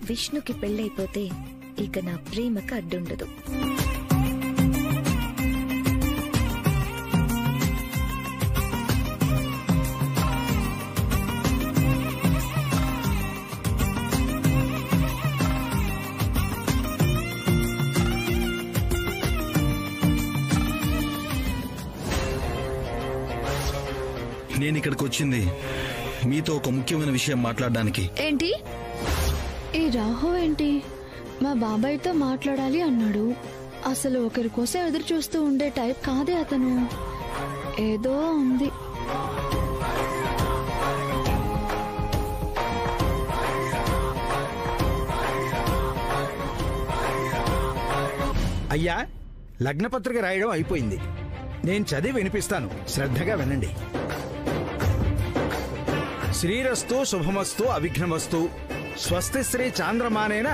విష్ణుకి పెళ్ళైపోతే ఇక నా ప్రేమకు అడ్డుండదు. నేను ఇక్కడికి వచ్చింది మీతో ఒక ముఖ్యమైన విషయం మాట్లాడడానికి. ఏంటి? ఈ రాహు ఏంటి మా బాబాయ్తో మాట్లాడాలి అన్నాడు. అసలు ఒకరి కోసం ఎదురు చూస్తూ ఉండే టైప్ కాదే అతను. ఏదో ఉంది. అయ్యా, లగ్నపత్రిక రాయడం అయిపోయింది. నేను చదివి వినిపిస్తాను, శ్రద్ధగా వినండి. శ్రీరస్తు శుభమస్తు అవిఘ్నమస్తు. స్వస్తి శ్రీ చాంద్రమానేన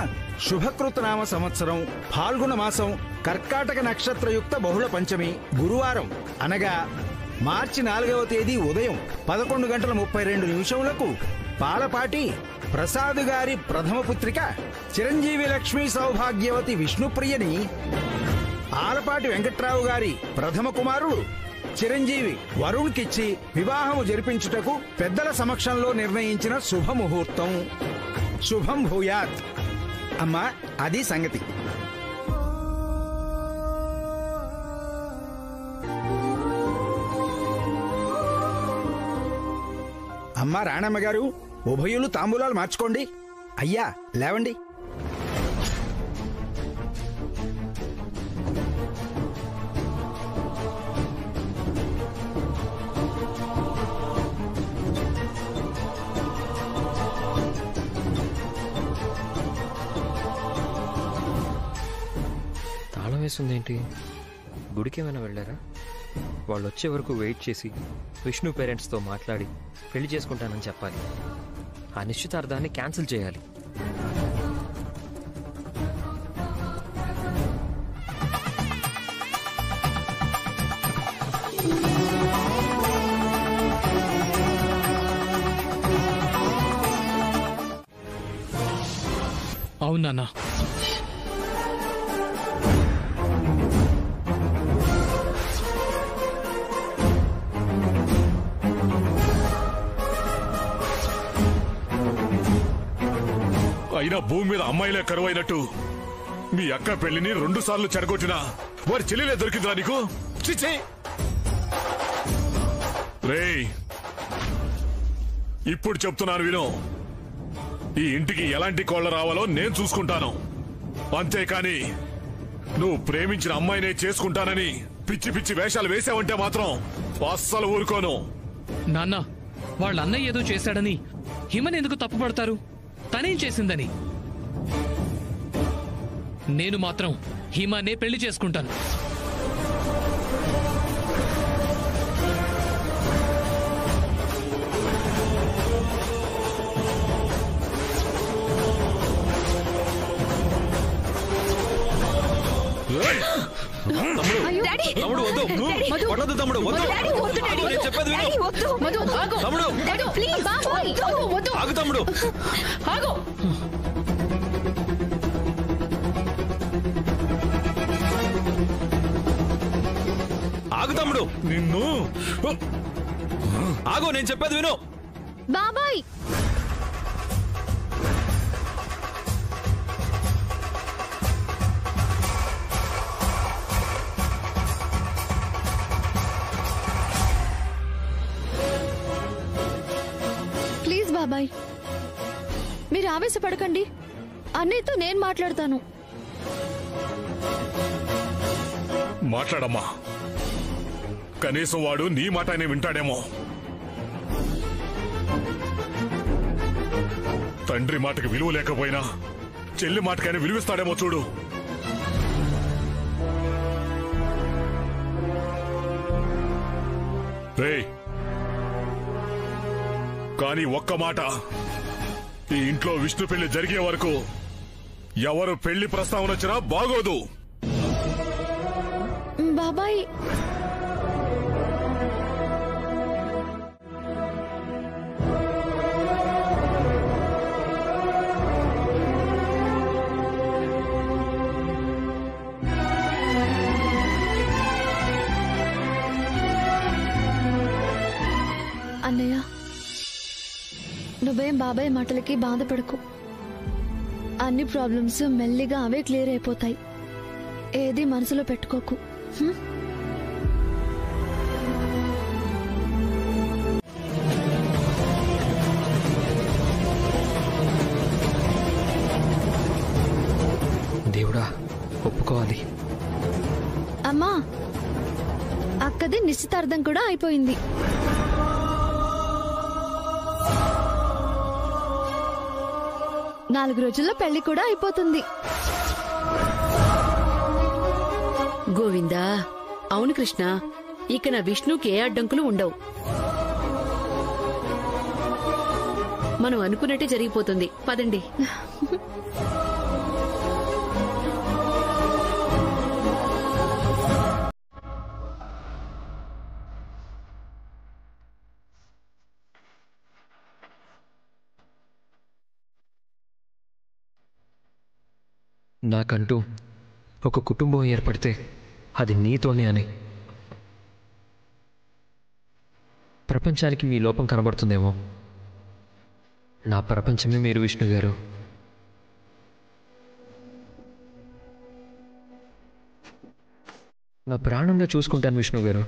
శుభకృతనామ సంవత్సరం ఫాల్గుణ మాసం కర్కాటక నక్షత్రయుక్త బహుళ పంచమి గురువారం అనగా మార్చి 4వ తేదీ ఉదయం 11:32 పాలపాటి ప్రసాద్ గారి ప్రథమ పుత్రిక చిరంజీవి లక్ష్మీ సౌభాగ్యవతి విష్ణుప్రియని ఆలపాటి వెంకట్రావు గారి ప్రథమ కుమారుడు చిరంజీవి వరుణ్కిచ్చి వివాహము జరిపించుటకు పెద్దల సమక్షంలో నిర్ణయించిన శుభముహూర్తం. శుభం భూయాత్. అమ్మా, అది సంగతి. అమ్మా రాణమ్మ గారు, ఉభయులు తాంబూలాలు మార్చుకోండి. అయ్యా లేవండి. ఏంటి? గుడికి ఏమైనా వెళ్ళారా? వాళ్ళు వచ్చే వరకు వెయిట్ చేసి విష్ణు పేరెంట్స్తో మాట్లాడి పెళ్లి చేసుకుంటానని చెప్పాలి. ఆ నిశ్చితార్థాన్ని క్యాన్సిల్ చేయాలి. అవునా? అయినా భూమి మీద అమ్మాయిలే కరువైనట్టు మీ అక్క పెళ్లిని 2 సార్లు చెడగొట్టినా వారి చెల్లెలే దొరికిందిరా నీకు? చిచ్చే రేయ్, ఇప్పుడు చెప్తున్నాను విను. ఈ ఇంటికి ఎలాంటి కోళ్ల రావాలో నేను చూసుకుంటాను. అంతేకాని నువ్వు ప్రేమించిన అమ్మాయినే చేసుకుంటానని పిచ్చి పిచ్చి వేషాలు వేసావంటే మాత్రం అస్సలు ఊరుకోను. నాన్న, వాళ్ళ అన్నయ్య ఏదో చేశాడని హిమని ఎందుకు తప్పుపడతారు? తనేం చేసిందని? నేను మాత్రం హిమానే పెళ్లి చేసుకుంటాను. తమ్ముడు వద్దు, తమ్ముడు వద్దు, చెప్పేది తమ్ముడు. ఆగు తమ్ముడు, ఆగు. ఆగు తమ్ముడు, నిన్ను ఆగు, నేను చెప్పేది విను. బాబాయ్, ప్లీజ్ బాబాయ్, మీరు ఆవేశపడకండి. అన్నయ్యతో నేను మాట్లాడతాను. మాట్లాడమ్మా, కనీసం వాడు నీ మాట వింటాడేమో. తండ్రి మాటకి విలువ లేకపోయినా చెల్లి మాటకైనా విలువిస్తాడేమో చూడు. రేయ్, కానీ ఒక్క మాట, ఈ ఇంట్లో విష్ణు పెళ్లి జరిగే వరకు ఎవరు పెళ్లి ప్రస్తావన వచ్చినా బాగోదు. బాబాయ్, అన్నయ్య, నువ్వేం బాబాయ్ మాటలకి బాధపడకు. అన్ని ప్రాబ్లమ్స్ మెల్లిగా అవే క్లియర్ అయిపోతాయి. ఏది మనసులో పెట్టుకోకు. దేవుడా, ఒప్పుకోవాలి. అమ్మా, అక్కది నిశ్చితార్థం కూడా అయిపోయింది. నాలుగు రోజుల్లో పెళ్లి కూడా అయిపోతుంది. గోవిందా, అవును కృష్ణ, ఇక నా విష్ణుకి ఏ అడ్డంకులు ఉండవు. మనం అనుకున్నట్టే జరిగిపోతుంది. పదండి. నాకంటూ ఒక కుటుంబం ఏర్పడితే అది నీతోనే అని. ప్రపంచానికి మీ లోపం కనబడుతుందేమో, నా ప్రపంచమే మీరు విష్ణు గారు. నా ప్రాణంగా చూసుకుంటాను విష్ణు గారు.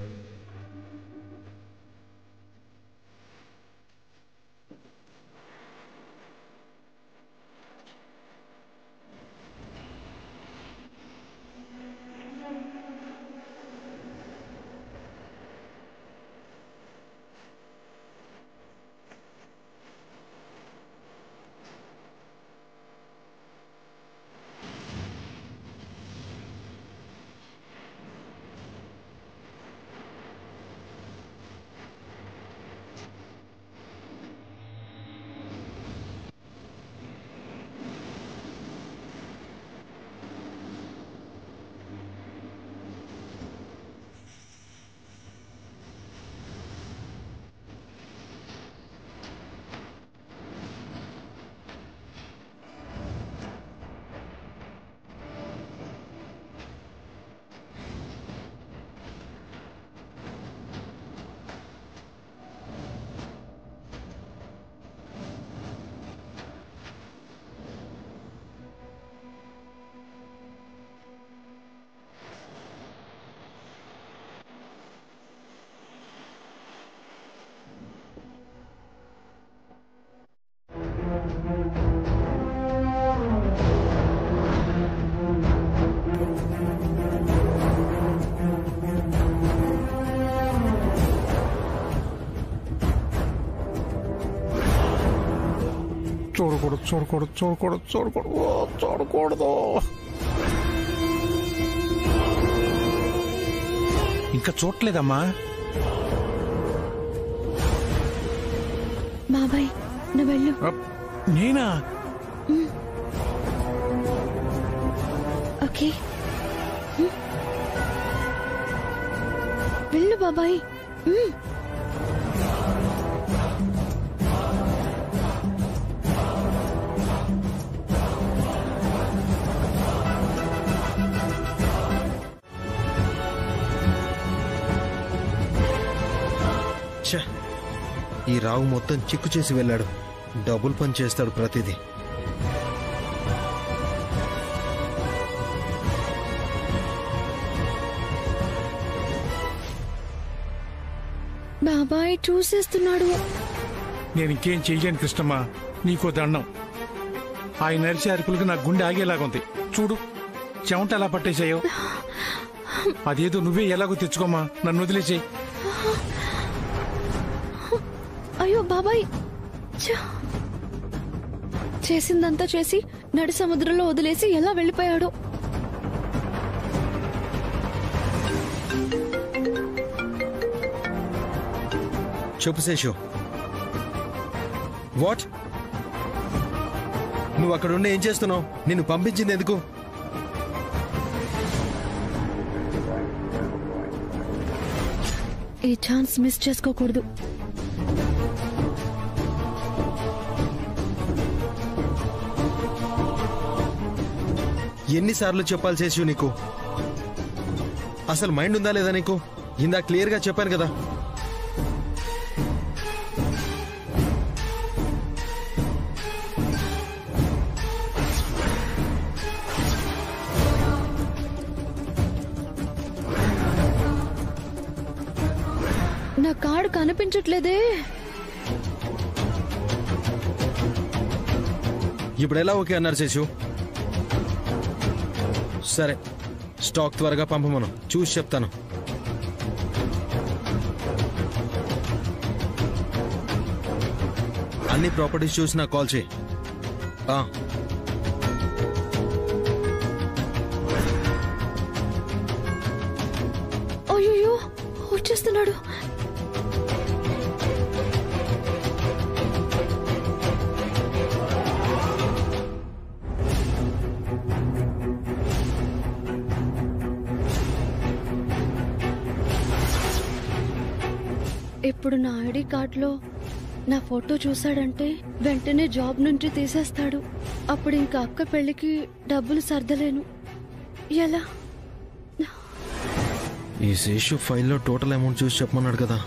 చూడకూడదు. ఇంకా చూడలేదమ్మా. బాబాయ్, నువ్వు వెళ్ళు. నేనా? ఓకే, వెళ్ళు బాబాయ్. ఈ రావు మొత్తం చిక్కు చేసి వెళ్ళాడు. డబుల్ పని చేస్తాడు ప్రతిదీ. బాబాయ్ చూసేస్తున్నాడు. నేను ఇంకేం చెయ్యలేను కృష్ణమ్మ, నీకో దండం. ఆయన నరిసే అరుపులకు నా గుండె ఆగేలాగుంది. చూడు, చెమట ఎలా పట్టేశాయో. అదేదో నువ్వే ఎలాగో తెచ్చుకోమా, నన్ను వదిలేసేయి. అయ్యో బాబాయ్, చేసిందంతా చేసి నడి సముద్రంలో వదిలేసి ఎలా వెళ్ళిపోయాడో. చెప్పు శేషు, వాట్? నువ్వు అక్కడ ఉండి ఏం చేస్తున్నావు? నిన్ను పంపించింది ఎందుకు? ఈ ఛాన్స్ మిస్ చేసుకోకూడదు. ఎన్నిసార్లు చెప్పాలి శేషు నీకు? అసలు మైండ్ ఉందా లేదా నీకు? ఇందా క్లియర్ గా చెప్పాను కదా. నా కార్డు కనిపించట్లేదే. ఇప్పుడు ఎలా ఓకే అన్నారు శేషు? సరే, స్టాక్ త్వరగా పంపమను, చూసి చెప్తాను. అన్ని ప్రాపర్టీస్ చూసి నాకు కాల్ చేయి. అయ్యో, వచ్చేస్తున్నాడు. ఇప్పుడు నా ఐడి కార్డులో నా ఫోటో చూశాడంటే వెంటనే జాబ్ నుంచి తీసేస్తాడు. అప్పుడు ఇంకా అక్క పెళ్లికి డబ్బులు సర్దలేను. ఎలా? ఈ శేషు ఫైల్లో టోటల్ అమౌంట్ చూసి చెప్పమన్నాడు కదా.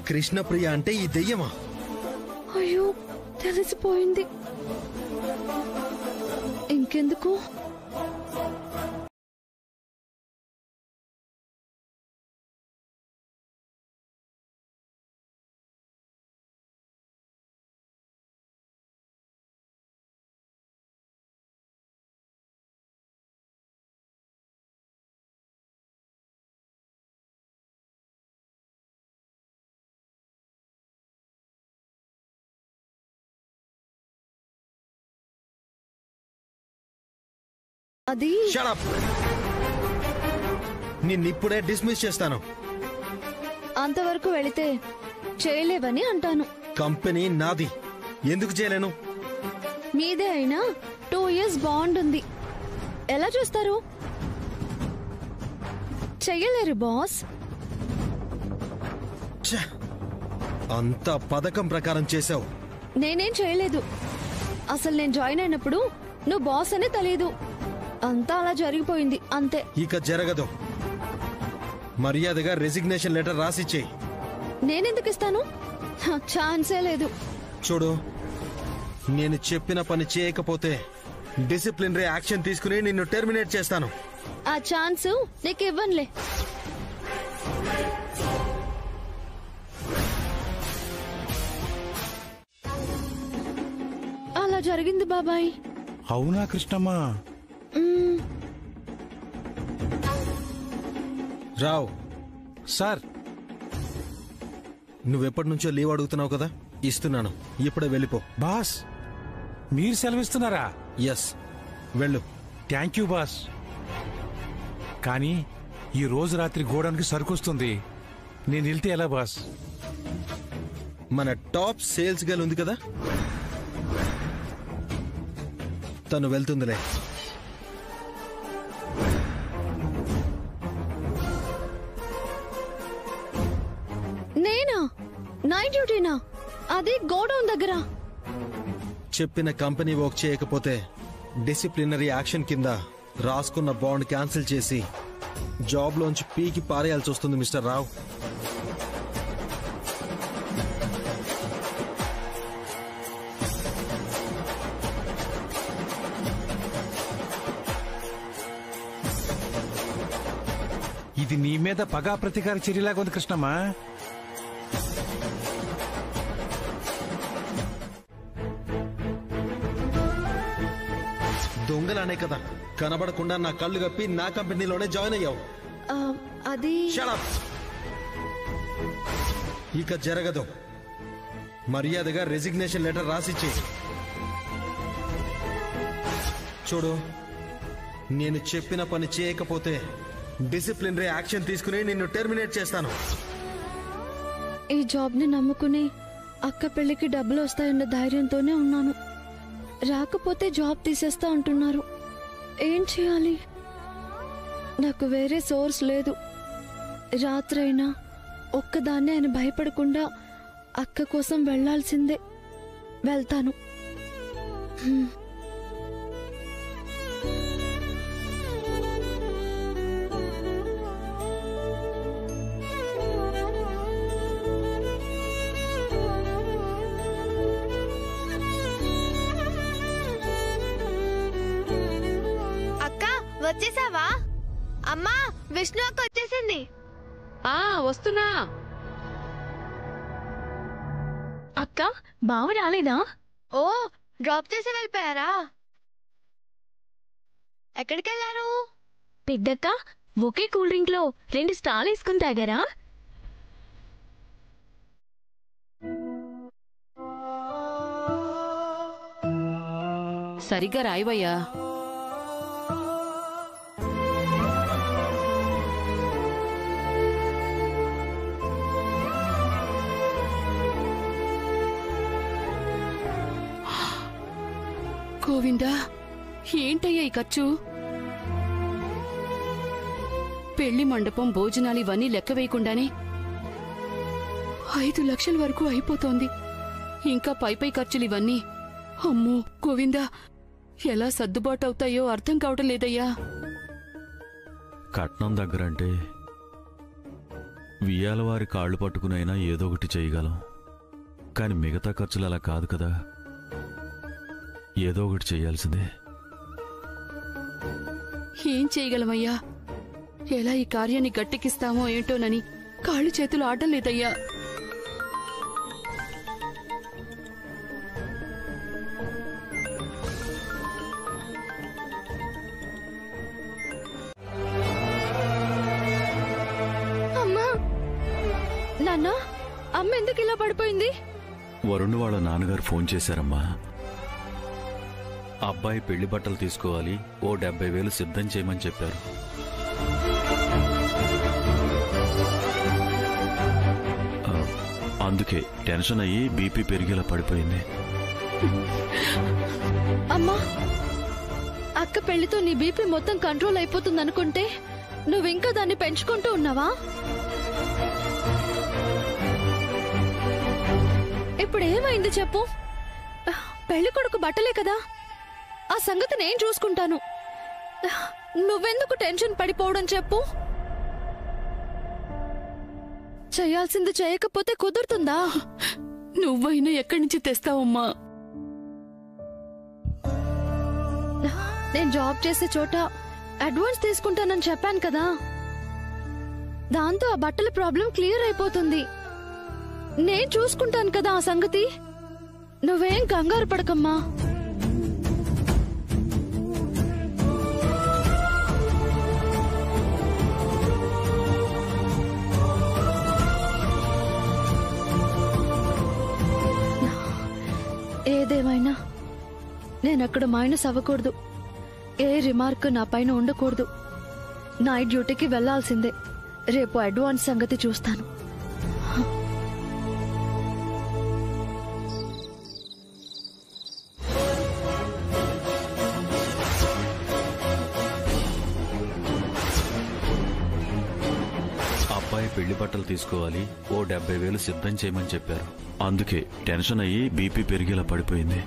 కృష్ణప్రియ అంటే ఈ దెయ్యమా? అయ్యో, తెలిసిపోయింది. ఇంకెందుకు? అది Shut up! నిన్నిప్పుడే డిస్మిస్ చేస్తాను. అంతవరకు వెళితే చేయలేవని అంటాను. కంపెనీ నాది, ఎందుకు చేయలేను? మీదే అయినా 2 years బాండ్ ఉంది. ఎలా చూస్తారు? చెయ్యలేరు బాస్. ఛ! అంతా పథకం ప్రకారం చేశావు. నేనేం చేయలేదు. అసలు నేను జాయిన్ అయినప్పుడు నువ్వు బాస్ అనే తెలియదు. అంతా అలా జరిగిపోయింది అంతే. ఇక జరగదు. మర్యాదగా రెసిగ్నేషన్ లెటర్ రాసిచ్చేయి. నేనెందుకు ఇస్తాను? ఛాన్సే లేదు. చూడు, నేను చెప్పిన పని చేయకపోతే డిసిప్లినరీ యాక్షన్ తీసుకుని నిన్ను టెర్మినేట్ చేస్తాను. ఆ ఛాన్స్ నీకు ఇవ్వనులే. అలా జరిగింది బాబాయ్. అవునా కృష్ణమ్మా? రావు సార్, నువ్వెప్పటి నుంచో లీవ్ అడుగుతున్నావు కదా, ఇస్తున్నాను. ఇప్పుడే వెళ్ళిపో. బాస్ మీరు సెలవిస్తున్నారా? ఎస్, వెళ్ళు. Thank you boss. కానీ ఈ రోజు రాత్రి గోడానికి సరుకొస్తుంది. నేను వెళ్తే ఎలా బాస్? మన టాప్ సేల్స్ గర్ల్ ఉంది కదా, తను వెళ్తుందిలే. నేనా? నైట్ డ్యూటీనా? అది గోడౌన్ దగ్గర. చెప్పిన కంపెనీ వర్క్ చేయకపోతే డిసిప్లినరీ యాక్షన్ కింద రాసుకున్న బాండ్ క్యాన్సిల్ చేసి జాబ్ లోంచి పీకి పారేయాల్సి వస్తుంది మిస్టర్ రావు. ఇది నీ మీద పగా ప్రతీకార చర్యలాగా ఉంది కృష్ణమ్మా. దొంగలనే కదా కనబడకుండా నా కళ్ళు కప్పి నా కంపెనీలోనే జాయిన్ అయ్యావు. అది Shut up! ఇక జరగదు. మర్యాదగా రెసిగ్నేషన్ లెటర్ రాసిచ్చి చూడు. నేను చెప్పిన పని చేయకపోతే డిసిప్లినరీ యాక్షన్ తీసుకుని నిన్ను టెర్మినేట్ చేస్తాను. ఈ జాబ్ ని నమ్ముకుని అక్క పెళ్లికి డబ్బులు వస్తాయన్న ధైర్యంతోనే ఉన్నాను. రాకపోతే జాబ్ తీసేస్తా అంటున్నారు. ఏం చేయాలి? నాకు వేరే సోర్స్ లేదు. రాత్రైనా ఒక్కదాన్నే ఆయన భయపడకుండా అక్క కోసం వెళ్లాల్సిందే. వెళ్తాను. వచ్చేసావా? అమ్మా, విష్ణు అక్క వచ్చేసింది. వస్తున్నా. అక్క, బావ రాలేదా? ఓ, డ్రాప్ చేసి వెళ్ళిపోయారా? ఎక్కడికి వెళ్ళారు? పెద్దక్క, ఒకే కూల్ డ్రింక్ లో 2 స్టాల్ వేసుకుని తాగారా? సరిగ్గా రాయివయ్యా. గోవిందా, ఏంటయ్యా ఈ ఖర్చు? పెళ్లి మండపం, భోజనాలు ఇవన్నీ లెక్క వేయకుండానే 5 లక్షల వరకు అయిపోతోంది. ఇంకా పై ఖర్చులు ఇవన్నీ. అమ్మో గోవిందా, ఎలా సర్దుబాటు అవుతాయో అర్థం కావటం లేదయ్యా. కట్నం దగ్గరంటే వియ్యాల వారి కాళ్ళు పట్టుకునైనా ఏదో ఒకటి చేయగలం. కాని మిగతా ఖర్చులు అలా కాదు కదా. ఏదో ఒకటి చేయాల్సిందే. ఏం చేయగలమయ్యా? ఎలా ఈ కార్యాన్ని గట్టెక్కిస్తామో ఏంటోనని కాళ్ళు చేతులు ఆడడం లేదయ్యా. అమ్మా, నాన్న, అమ్మ ఎందుకు ఇలా పడిపోయింది? వరుణ్ వాళ్ళ నాన్నగారు ఫోన్ చేశారమ్మా. అబ్బాయి పెళ్లి బట్టలు తీసుకోవాలి, ఓ 70,000 సిద్ధం చేయమని చెప్పారు. అందుకే టెన్షన్ అయ్యి బీపీ పెరిగేలా పడిపోయింది. అమ్మా, అక్క పెళ్లితో నీ బీపీ మొత్తం కంట్రోల్ అయిపోతుంది అనుకుంటే నువ్వింకా దాన్ని పెంచుకుంటూ ఉన్నావా? ఇప్పుడు ఏమైంది చెప్పు? పెళ్లి కొడుకు బట్టలే కదా, ఆ సంగతి నేను చూసుకుంటాను. నువ్వెందుకు టెన్షన్ పడిపోవడం చెప్పు? చేయాల్సింది చేయకపోతే కుదురుతుందా? నువ్వైనా ఎక్కడి నుంచి తెస్తావమ్మా? నేను జాబ్ చేసే చోట అడ్వాన్స్ తీసుకుంటానని చెప్పాను కదా. దాంతో ఆ బట్టల ప్రాబ్లం క్లియర్ అయిపోతుంది. నేను చూసుకుంటాను కదా ఆ సంగతి. నువ్వేం కంగారు పడకమ్మా. ఏదేమైనా నేనక్కడ మైనస్ అవ్వకూడదు. ఏ రిమార్క్ నా పైన ఉండకూడదు. నైట్ డ్యూటీకి వెళ్లాల్సిందే. రేపు అడ్వాన్స్ సంగతి చూస్తాను. అబ్బాయి పెళ్లి బట్టలు తీసుకోవాలి, ఓ 70,000 సిద్ధం చేయమని చెప్పారు. అందుకే టెన్షన్ అయ్యి బీపీ పెరిగేలా పడిపోయింది.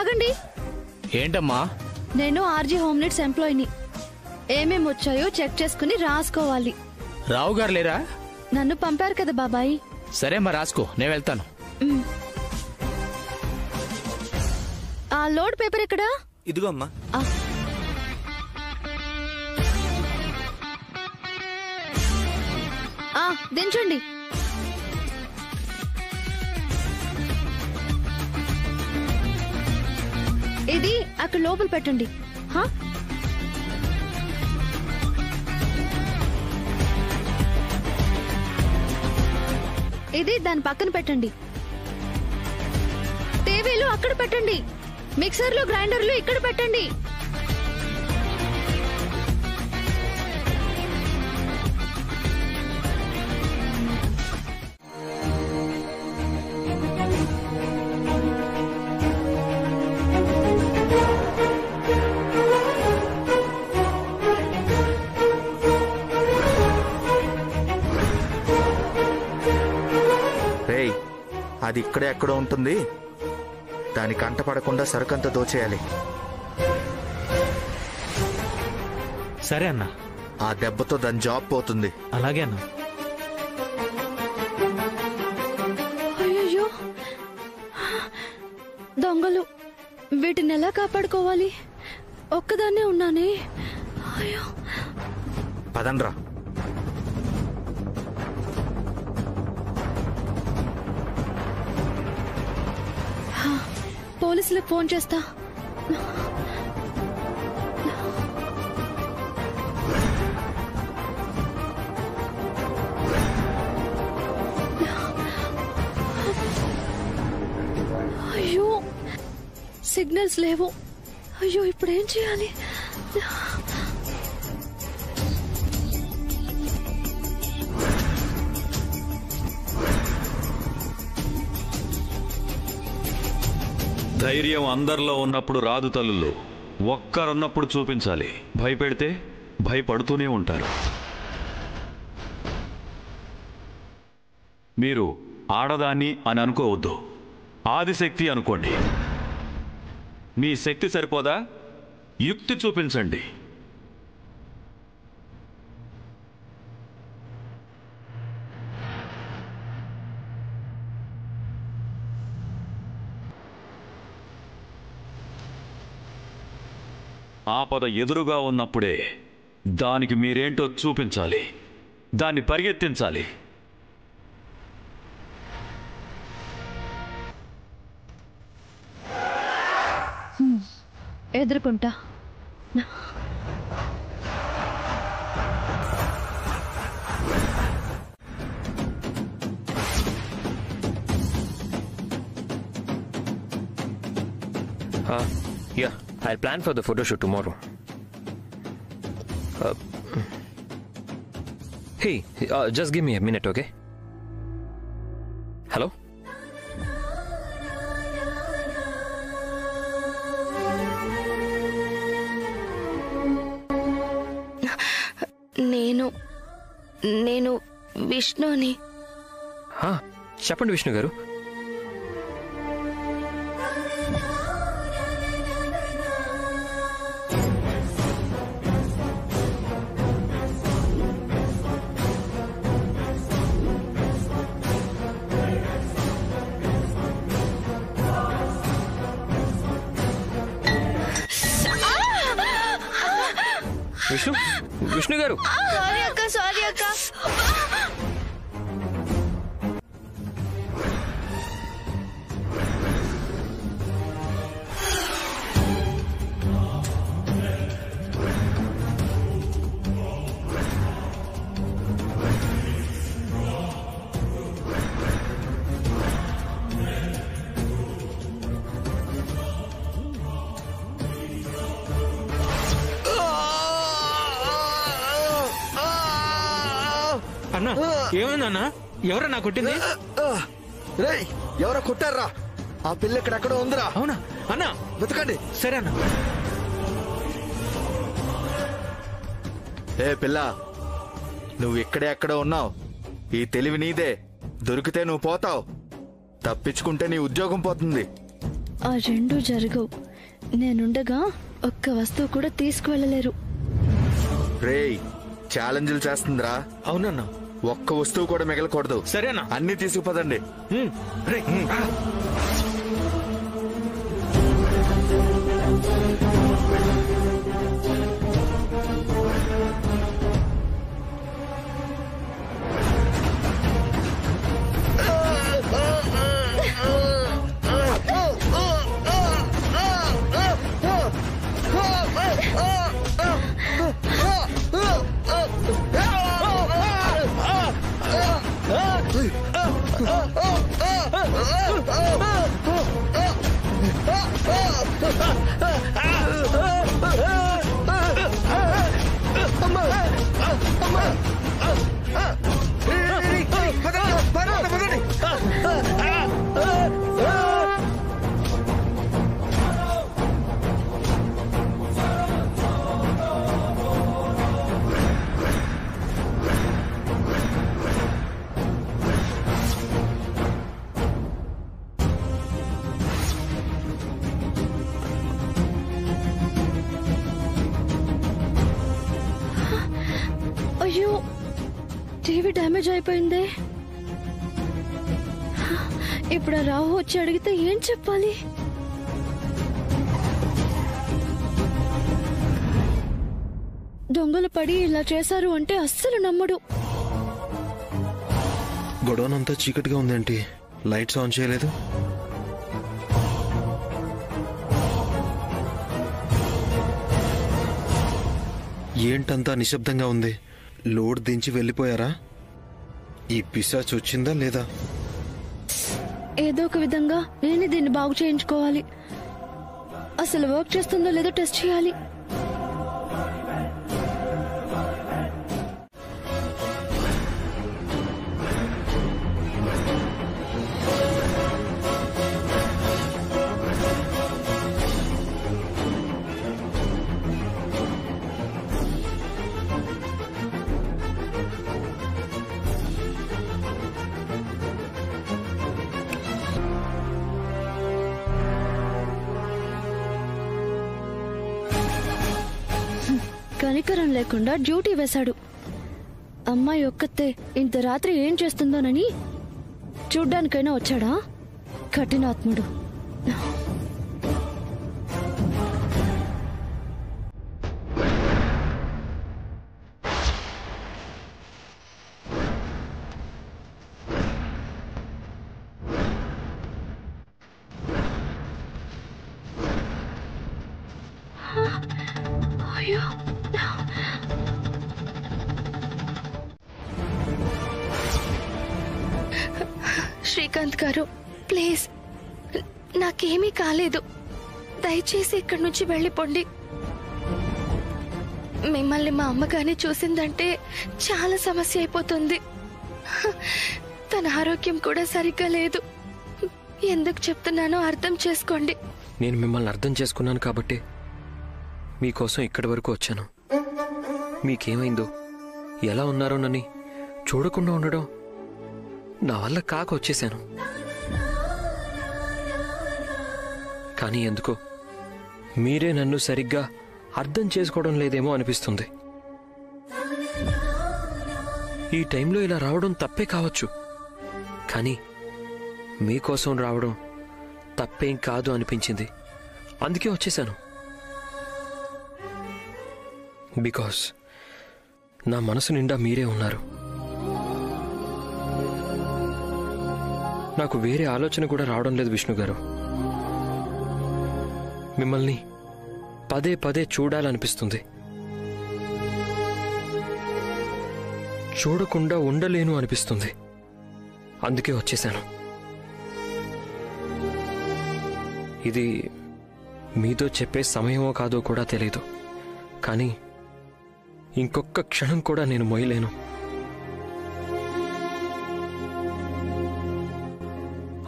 ఆగండి. ఏంటమ్మా? నేను ఆర్జీ హోమ్ నీడ్స్ ఎంప్లాయీని. ఏమేమి వచ్చాయో చెక్ చేసుకుని రాసుకోవాలి. రావు గారు లేరా? నన్ను పంపారు కదా బాబాయ్. సరే అమ్మా, రాసుకో, నేను వెళ్తాను. ఆ లోడ్ పేపర్ ఎక్కడా? ఇదిగో అమ్మా. దించండి. ఇది అక్కడ లోపల పెట్టండి. ఇది దాని పక్కన పెట్టండి. టీవీలు అక్కడ పెట్టండి. మిక్సర్లు గ్రైండర్లు ఇక్కడ పెట్టండి. అది ఇక్కడే ఎక్కడో ఉంటుంది. దాని కంట పడకుండా సరుకంతా దోచేయాలి. సరే అన్న. ఆ దెబ్బతో దాని జాబ్ పోతుంది. అలాగే అన్న. అయ్యో, దొంగలు! వీటిని ఎలా కాపాడుకోవాలి? ఒక్కదాన్నే ఉన్నానే. అయ్యో, పదండ్రా. పోలీసులకు ఫోన్ చేస్తా. అయ్యో, సిగ్నల్స్ లేవు. అయ్యో, ఇప్పుడేం చేయాలి? ధైర్యం అందరిలో ఉన్నప్పుడు రాదు తల్లులు, ఒక్కరున్నప్పుడు చూపించాలి. భయపెడితే భయపడుతూనే ఉంటారు. మీరు ఆడదాన్ని అని అనుకోవద్దు, ఆదిశక్తి అనుకోండి. మీ శక్తి సరిపోదా? యుక్తి చూపించండి. ఆపద ఎదురుగా ఉన్నప్పుడే దానికి మీరేంటో చూపించాలి, దాన్ని పరిగెత్తించాలి. ఎదుర్కొంటా. Yeah, I'll plan for the photo shoot tomorrow. Hey, just give me a minute, okay? Hello? నేను విష్ణుని. చెప్పండి విష్ణు గారు. విష్ణు గారు. సారీ అక్క. అన్నా, ఏమైందన్నా? ఎవరన్నా కొట్టింది? ఎవరో కొట్టారా? ఆ పిల్ల ఇక్కడెక్కడో ఉందిరా. అవునా అన్నా? వెతకండి. సరే అన్న. ఏ పిల్ల, నువ్వు ఇక్కడే ఎక్కడో ఉన్నావు. ఈ తెలివి నీదే. దొరికితే నువ్వు పోతావు, తప్పించుకుంటే నీ ఉద్యోగం పోతుంది. ఆ రెండు జరగవు. నేనుండగా ఒక్క వస్తువు కూడా తీసుకువెళ్ళలేరు. రేయ్, ఛాలెంజ్లు చేస్తుందిరా. అవునన్నా. ఒక్క వస్తువు కూడా మిగలకూడదు. సరేనా? అన్ని తీసుకుపదండి. అయ్యో, టీవీ డ్యామేజ్ అయిపోయింది. ఇప్పుడు రావు వచ్చి అడిగితే ఏం చెప్పాలి? దొంగలు పడి ఇలా చేశారు అంటే అస్సలు నమ్మడు. గొడవనంతా చీకటిగా ఉందేంటి? లైట్స్ ఆన్ చేయలేదు. ఏంటంతా నిశ్శబ్దంగా ఉంది? లోడ్ దించి వెళ్ళిపోయారా? ఈ పిశాచ్ వచ్చిందా లేదా? ఏదో ఒక విధంగా నేనే దీన్ని బాగు చేయించుకోవాలి. అసలు వర్క్ చేస్తుందో లేదో టెస్ట్ చేయాలి. కనికరం లేకుండా డ్యూటీ వేశాడు. అమ్మాయి ఒక్కతే ఇంత రాత్రి ఏం చేస్తుందోనని చూడ్డానికైనా వచ్చాడా? కఠినాత్ముడు. అయ్యో, శ్రీకాంత్ గారు, ప్లీజ్, నాకేమీ కాలేదు. దయచేసి ఇక్కడి నుంచి వెళ్ళిపోండి. మిమ్మల్ని మా అమ్మగాని చూసిందంటే చాలా సమస్య అయిపోతుంది. తన ఆరోగ్యం కూడా సరిగ్గా లేదు. ఎందుకు చెప్తున్నానో అర్థం చేసుకోండి. నేను మిమ్మల్ని అర్థం చేసుకున్నాను కాబట్టి మీకోసం ఇక్కడి వరకు వచ్చాను. మీకేమైందో, ఎలా ఉన్నారోనని చూడకుండా ఉండడం నా వల్ల కాక వచ్చేశాను. కానీ ఎందుకో మీరే నన్ను సరిగ్గా అర్థం చేసుకోవడం లేదేమో అనిపిస్తుంది. ఈ టైంలో ఇలా రావడం తప్పే కావచ్చు, కానీ మీకోసం రావడం తప్పేం కాదు అనిపించింది. అందుకే వచ్చేశాను. బికాస్ నా మనసు నిండా మీరే ఉన్నారు. నాకు వేరే ఆలోచన కూడా రావడం లేదు విష్ణు గారు. మిమ్మల్ని పదే పదే చూడాలనిపిస్తుంది. చూడకుండా ఉండలేను అనిపిస్తుంది. అందుకే వచ్చేశాను. ఇది మీతో చెప్పే సమయమో కాదో కూడా తెలీదు, కానీ ఇంకొక క్షణం కూడా నేను మోయలేను.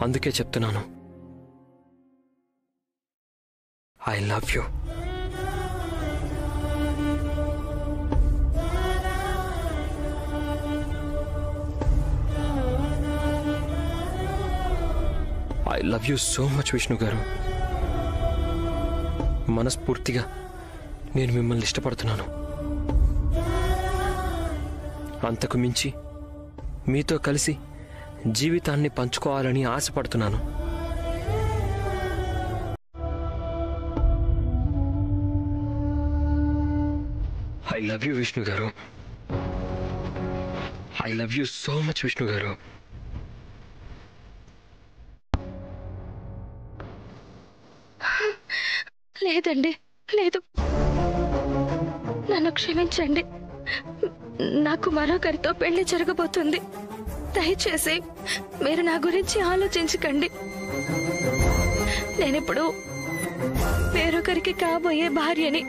అందుకే చెప్తున్నాను, I love you. I love you so much Vishnu గారు. మనస్ఫూర్తిగా నేను మిమ్మల్ని ఇష్టపడుతున్నాను. అంతకు మించి మీతో కలిసి జీవితాన్ని పంచుకోవాలని ఆశపడుతున్నాను. ఐ లవ్ యూ విష్ణు గారు. I love you so much Vishnu గారు. లేదండి, లేదు. నన్ను క్షమించండి. నాకు మరొకరితో పెళ్లి జరగబోతుంది. దయచేసి మీరు నా గురించి ఆలోచించకండి. నేనిప్పుడు వేరొకరికి కాబోయే భార్యని.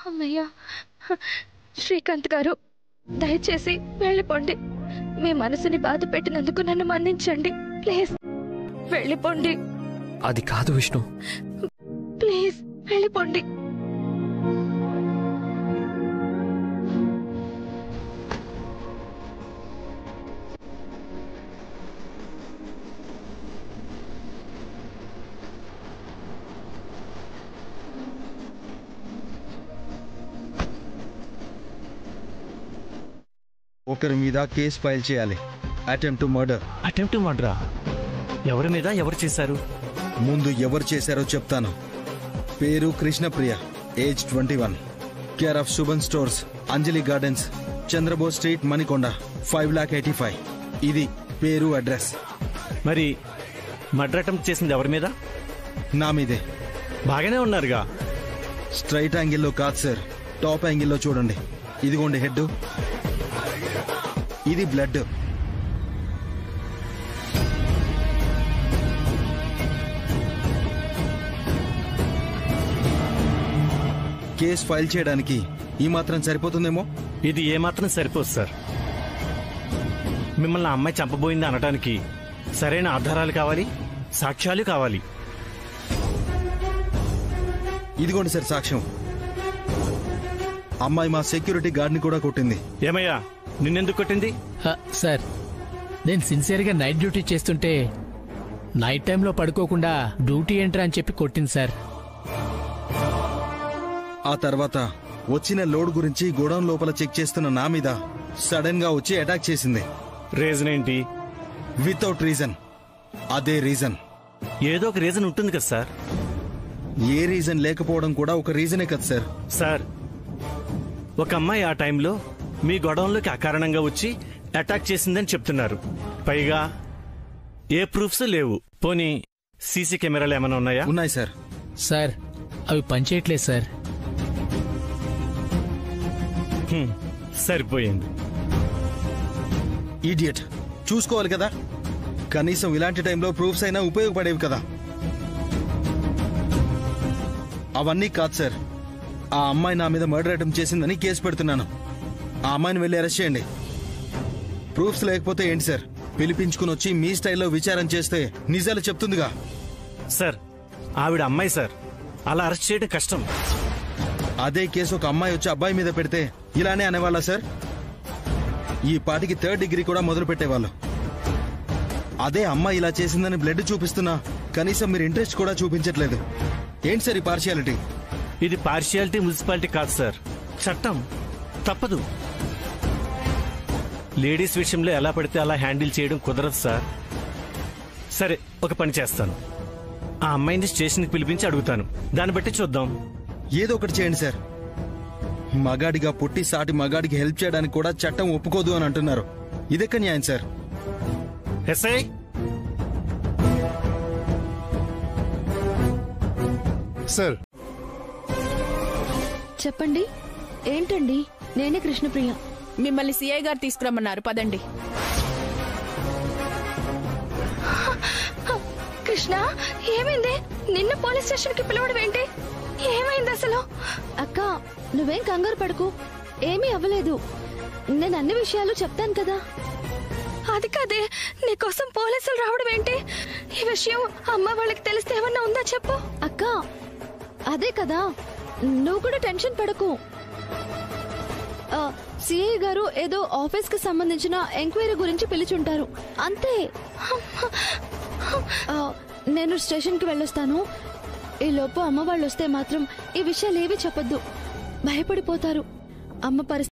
అమ్మయ్యా. శ్రీకాంత్ గారు, దయచేసి వెళ్ళిపోండి. మీ మనసుని బాధ పెట్టినందుకు నన్ను మన్నించండి. ప్లీజ్ వెళ్ళిపోండి. అది కాదు విష్ణు. ప్లీజ్ వెళ్ళిపోండి. ఒకరి మీద కేసు ఫైల్ చేయాలి. Attempt to murder. అటెంప్ట్ మర్డరా? ఎవరి మీద ఎవరు చేశారు? ముందు ఎవరు చేశారో చెప్తాను. పేరు Krishnapriya, age 21, care of Shubhan Stores, Anjali Gardens, Chandrabose Street, Manikonda, 5,85,000. ఇది పేరు, అడ్రస్. మరి మర్డర్ అటెంప్ట్ చేసింది ఎవరి మీద? నా మీదే. బాగానే ఉన్నారుగా. స్ట్రైట్ యాంగిల్లో కాదు సార్, టాప్ యాంగిల్లో చూడండి. ఇదిగోండి హెడ్, ఇది బ్లడ్. కేసు ఫైల్ చేయడానికి ఈ మాత్రం సరిపోతుందేమో. ఇది ఏమాత్రం సరిపోదు సార్. మిమ్మల్ని ఆ అమ్మాయి చంపబోయింది అనడానికి సరైన ఆధారాలు కావాలి, సాక్ష్యాలు కావాలి. ఇదిగోండి సార్ సాక్ష్యం. అమ్మాయి మా సెక్యూరిటీ గార్డ్ని కూడా కొట్టింది. ఏమయ్యా, నిన్నెందుకు కొట్టింది? సార్, నేను సిన్సియర్గా నైట్ డ్యూటీ చేస్తుంటే నైట్ టైంలో పడుకోకుండా డ్యూటీ ఏంట్రా అని చెప్పి కొట్టింది సార్. ఆ తర్వాత వచ్చిన లోడ్ గురించి గోడౌన్ లోపల చెక్ చేస్తున్న నా మీద సడన్ గా వచ్చి అటాక్ చేసింది. రీజన్ ఏంటి? Without reason. అదే రీజన్. ఏదో ఒక రీజన్ ఉంటుంది కదా సార్. ఏ రీజన్ లేకపోవడం కూడా ఒక రీజనే కదా సార్. సార్, ఒక అమ్మాయి ఆ టైంలో మీ గొడవంలోకి అకారణంగా వచ్చి అటాక్ చేసిందని చెప్తున్నారు. పైగా ఏ ప్రూఫ్స్ లేవు. పోనీ సీసీ కెమెరాలు ఏమైనా ఉన్నాయా? ఉన్నాయి సార్. సార్ అవి పనిచేయట్లేదు సార్. సరిపోయింది. ఈడియట్, చూసుకోవాలి కదా, కనీసం ఇలాంటి టైంలో ప్రూఫ్స్ అయినా ఉపయోగపడేవి కదా. అవన్నీ కాదు సార్, ఆ అమ్మాయి నా మీద మర్డర్ అటెంప్ట్ చేసిందని కేసు పెడుతున్నాను. ఆ అమ్మాయిని వెళ్ళి అరెస్ట్ చేయండి. ప్రూఫ్స్ లేకపోతే ఏంటి సార్, పిలిపించుకుని వచ్చి మీ స్టైల్లో విచారం చేస్తే నిజాలు చెప్తుందిగా. సార్ ఆవిడ అమ్మాయి సార్, అలా అరెస్ట్ చేయడం కష్టం. అదే కేసు ఒక అమ్మాయి వచ్చి అబ్బాయి మీద పెడితే ఇలానే అనేవాళ్ళ సార్? ఈ పాటికి 3rd డిగ్రీ కూడా మొదలు పెట్టేవాళ్ళు. అదే అమ్మాయి ఇలా చేసిందని బ్లడ్ చూపిస్తున్నా కనీసం మీరు ఇంట్రెస్ట్ కూడా చూపించట్లేదు. ఏంటి సార్ ఈ పార్షియాలిటీ? ఇది పార్షియాలిటీ, మున్సిపాలిటీ కాదు సార్, చట్టం. తప్పదు. లేడీస్ విషయంలో ఎలా పడితే అలా హ్యాండిల్ చేయడం కుదరదు సార్. సరే, ఒక పని చేస్తాను. ఆ అమ్మాయిని స్టేషన్కి పిలిపించి అడుగుతాను. దాన్ని బట్టి చూద్దాం. ఏదో ఒకటి చేయండి సార్. మగాడిగా పుట్టి సాటి మగాడికి హెల్ప్ చేయడానికి కూడా చట్టం ఒప్పుకోదు అని అంటున్నారు. ఇదెక్క న్యాయం సార్? ఎస్ఐ, సార్ చెప్పండి. ఏంటండి? నేనే కృష్ణప్రియ. మిమ్మల్ని సిఐ గారు తీసుకురమ్మన్నారు, పదండి. కృష్ణ, ఏమైంది? నిన్న పోలీస్ స్టేషన్ కి పిలవడం ఏంటి? ఏమైంది అసలు? అక్క, నువ్వేం కంగారు పడకు, ఏమీ అవ్వలేదు. నేను అన్ని విషయాలు చెప్తాను కదా. అది కాదే, నీకోసం పోలీసులు రావడం ఏంటి? ఈ విషయం అమ్మ వాళ్ళకి తెలిస్తే ఏమన్నా ఉందా చెప్పు. అక్క, అదే కదా, నువ్వు కూడా టెన్షన్ పడకు. సిఐ గారు ఏదో ఆఫీస్ కి సంబంధించిన ఎంక్వైరీ గురించి పిలిచుంటారు, అంతే. నేను స్టేషన్ కి వెళ్ళొస్తాను. ఈ లోపు అమ్మ వాళ్ళు వస్తే మాత్రం ఈ విషయాలు ఏవి చెప్పొద్దు, భయపడిపోతారు. అమ్మ పరిస్థితి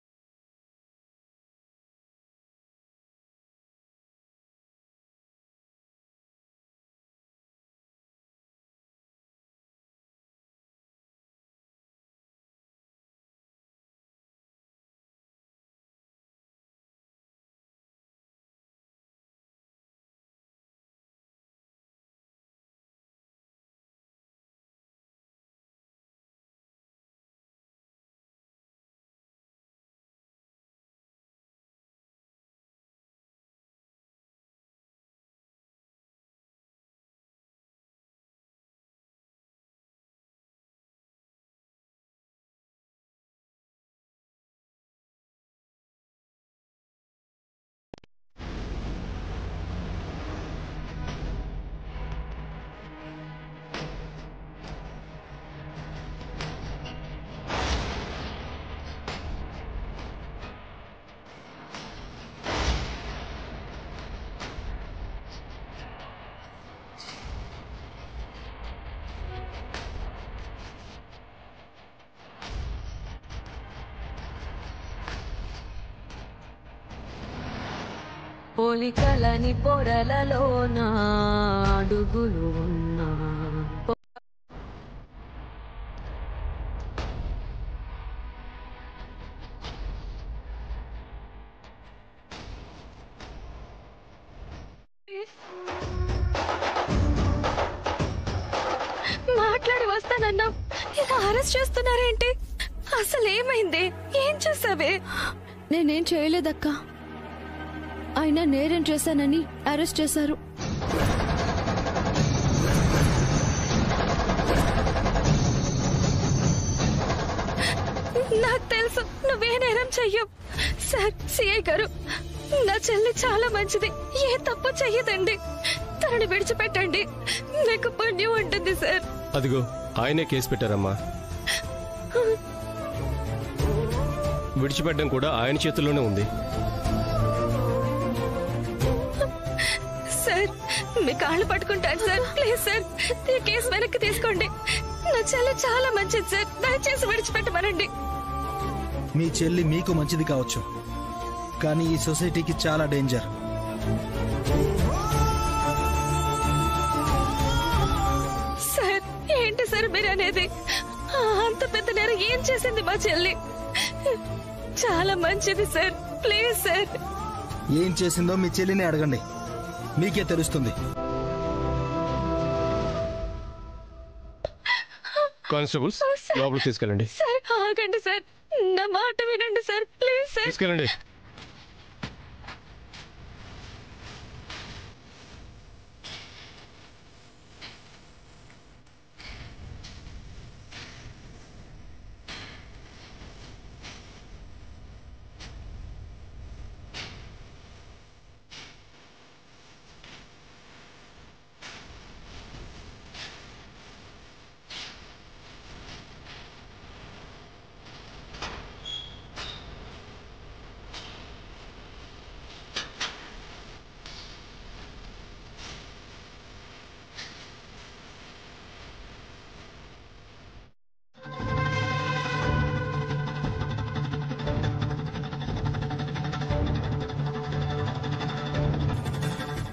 పోలికలని పొరలలోన అడుగులు ఉన్నా. మాట్లాడి వస్తానన్నా, ఇలా అరెస్ట్ చేస్తున్నారేంటి? అసలు ఏమైంది? ఏం చేసావే? నేనేం చేయలేదక్కా, అయినా నేరేం చేశానని అరెస్ట్ చేశారు. నాకు తెలుసు నువ్వే నేరం చెయ్యవు. సార్, సిఐ గారు, నా చెల్లి చాలా మంచిది, ఏ తప్పు చెయ్యదండి. తనని విడిచిపెట్టండి, మీకు పుణ్యం ఉంటుంది సార్. అదిగో ఆయనే కేసు పెట్టారమ్మా. విడిచిపెట్టడం కూడా ఆయన చేతుల్లోనే ఉంది. సార్, మీ కాళ్ళు పట్టుకుంటాను సార్, ప్లీజ్ సార్, ఈ కేసు వెనక్కి తీసుకోండి. నా చెల్లి చాలా మంచిది సార్, దయచేసి విడిచిపెట్టమనండి. మీ చెల్లి మీకు మంచిది కావచ్చు, కానీ ఈ సొసైటీకి చాలా డేంజర్. సార్, ఏంటి సార్ మీరు అనేది? అంత పెద్ద నేరం ఏం చేసింది మా చెల్లి? చాలా మంచిది సార్. Please sir. ఏం చేసిందో మీ చెల్లిని అడగండి, మీకే తెలుస్తుంది. కానిస్టేబుల్స్ లోపలికి తీసుకెళ్ళండి. సార్ ఆగండి సార్, నా మాట వినండి సార్. Please sir. తీసుకెళ్ళండి.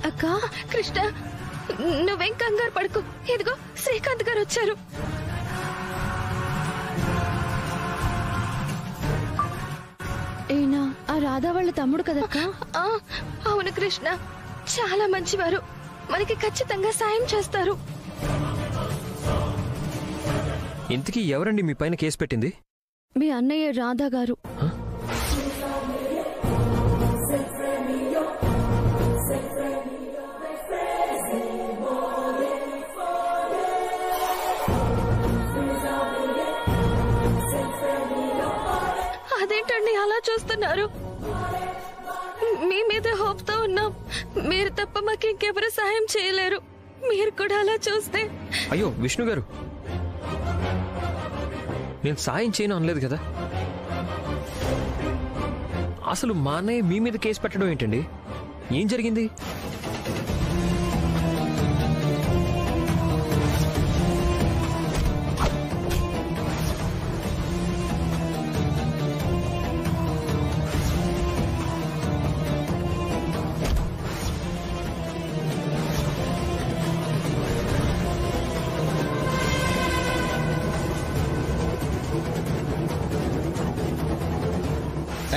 అక్క, కృష్ణ, నువ్వేం కంగారు పడుకో. ఇదిగో శ్రీకాంత్ గారు వచ్చారు. ఈయన ఆ రాధా వాళ్ళ తమ్ముడు కదక్క? అవును కృష్ణ, చాలా మంచివారు. మనకి ఖచ్చితంగా సాయం చేస్తారు. ఇంతకీ ఎవరండి మీ పైన కేసు పెట్టింది? మీ అన్నయ్య రాధా గారు. అదేంటండి అలా చూస్తున్నారు? మీ మీద హోప్ తో ఉన్నాం. మీరు తప్ప మాకు ఇంకెవరు సహాయం చేయలేరు. మీరు కూడా అలా చూస్తే. అయ్యో విష్ణు గారు, నేను సాయం చేయను అనలేదు కదా. అసలు మా అన్నయ్య మీ మీద కేసు పెట్టడం ఏంటండి? ఏం జరిగింది?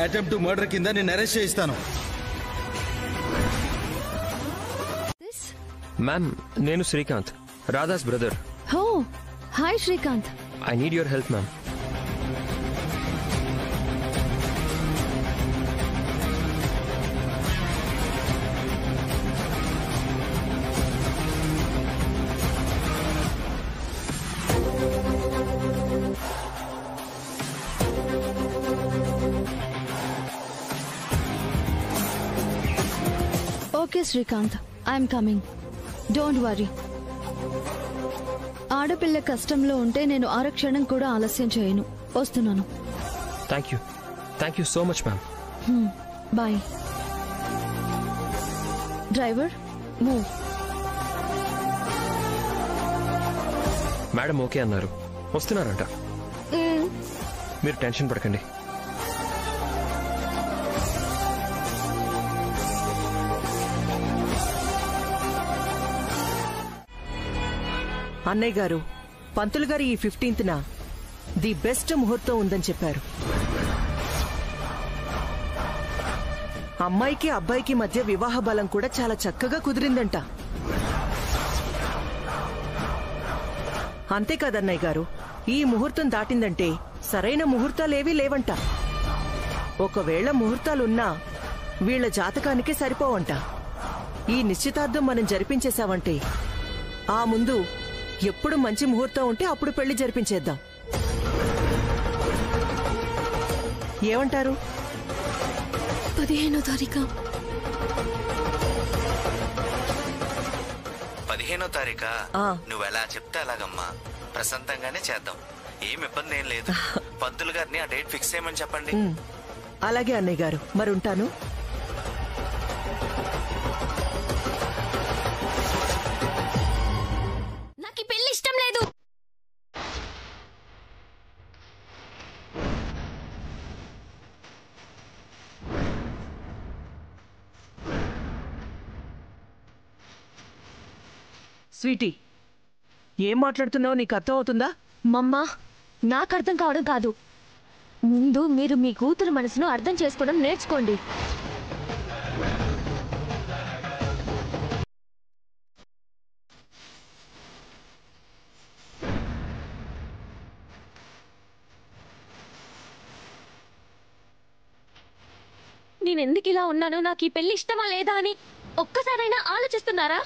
అటెంప్ట్ టు మర్డర్ కింద నేను అరెస్ట్ చేయిస్తాను. మ్యామ్, నేను Srikanth, Radha's brother. Oh, hi Srikanth. I need your help ma'am. Okay Srikanth, I'm coming. Don't worry. ఆడపిల్ల కష్టంలో ఉంటే నేను ఆరక్షణం కూడా ఆలస్యం చేయను. వస్తున్నాను. Thank you so much ma'am. Bye. Driver, move. Madam okay అన్నారు, వస్తున్నారంట. మీరు టెన్షన్ పడకండి. అన్నయ్య గారు, పంతులు గారు ఈ 15న ది బెస్ట్ ముహూర్తం ఉందని చెప్పారు. అమ్మాయికి అబ్బాయికి మధ్య వివాహ బలం కూడా చాలా చక్కగా కుదిరిందంట. అంతేకాదన్నయ్య గారు, ఈ ముహూర్తం దాటిందంటే సరైన ముహూర్తాలేవీ లేవంట. ఒకవేళ ముహూర్తాలున్నా వీళ్ల జాతకానికే సరిపోవంట. ఈ నిశ్చితార్థం మనం జరిపించేశావంటే ఆ ముందు ఎప్పుడు మంచి ముహూర్తం ఉంటే అప్పుడు పెళ్లి జరిపించేద్దాం. ఏమంటారు? 15వ తారీఖు. 15వ తారీఖా? నువ్వెలా చెప్తే అలాగమ్మా. ప్రశాంతంగానే చేద్దాం, ఏం ఇబ్బంది ఏం లేదు. పంతులు గారిని ఆ డేట్ ఫిక్స్ చేయమని చెప్పండి. అలాగే అన్నయ్య గారు, మరి ఉంటాను. నాకు పెళ్లి ఇష్టం లేదు. స్వీటీ, ఏం మాట్లాడుతున్నావు? నీకు అర్థం అవుతుందా? మమ్మా, నాకు అర్థం కావడం కాదు, ముందు మీరు మీ కూతురు మనసును అర్థం చేసుకోవడం నేర్చుకోండి. నేనెందుకు ఇలా ఉన్నాను, నాకు ఈ పెళ్లి ఇష్టమా లేదా అని ఒక్కసారైనా ఆలోచిస్తున్నారా?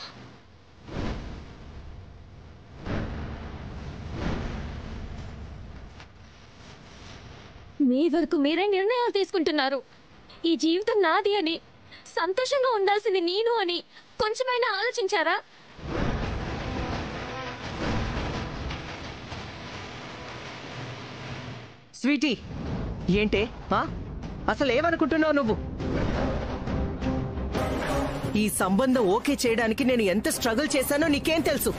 మీ వరకు మీరే నిర్ణయాలు తీసుకుంటున్నారు. ఈ జీవితం నాది అని, సంతోషంగా ఉండాల్సింది నేను అని కొంచెమైనా ఆలోచించారా? స్వీటీ, ఏంటే అసలు ఏమనుకుంటున్నావు నువ్వు? ఈ సంబంధం ఓకే చేయడానికి నేను ఎంత స్ట్రగుల్ చేశానో నీకేం తెలుసు?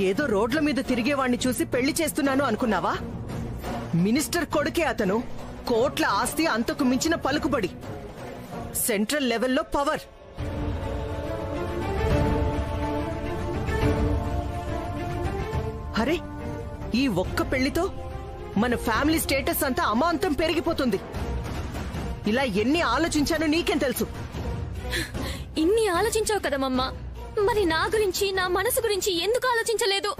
ఏదో రోడ్ల మీద తిరిగేవాణ్ణి చూసి పెళ్లి చేస్తున్నాను అనుకున్నావా? మినిస్టర్ కొడుకే అతను. కోట్ల ఆస్తి, అంతకు మించిన పలుకుబడి, సెంట్రల్ లెవెల్లో పవర్. అరే, ఈ ఒక్క పెళ్లితో మన ఫ్యామిలీ స్టేటస్ అంతా అమాంతం పెరిగిపోతుంది. ఇలా ఎన్ని ఆలోచించానో నీకేం తెలుసు? ఇన్ని ఆలోచించావు కదమ్మా, మరి నా గురించి, నా మనసు గురించి ఎందుకు ఆలోచించలేదు?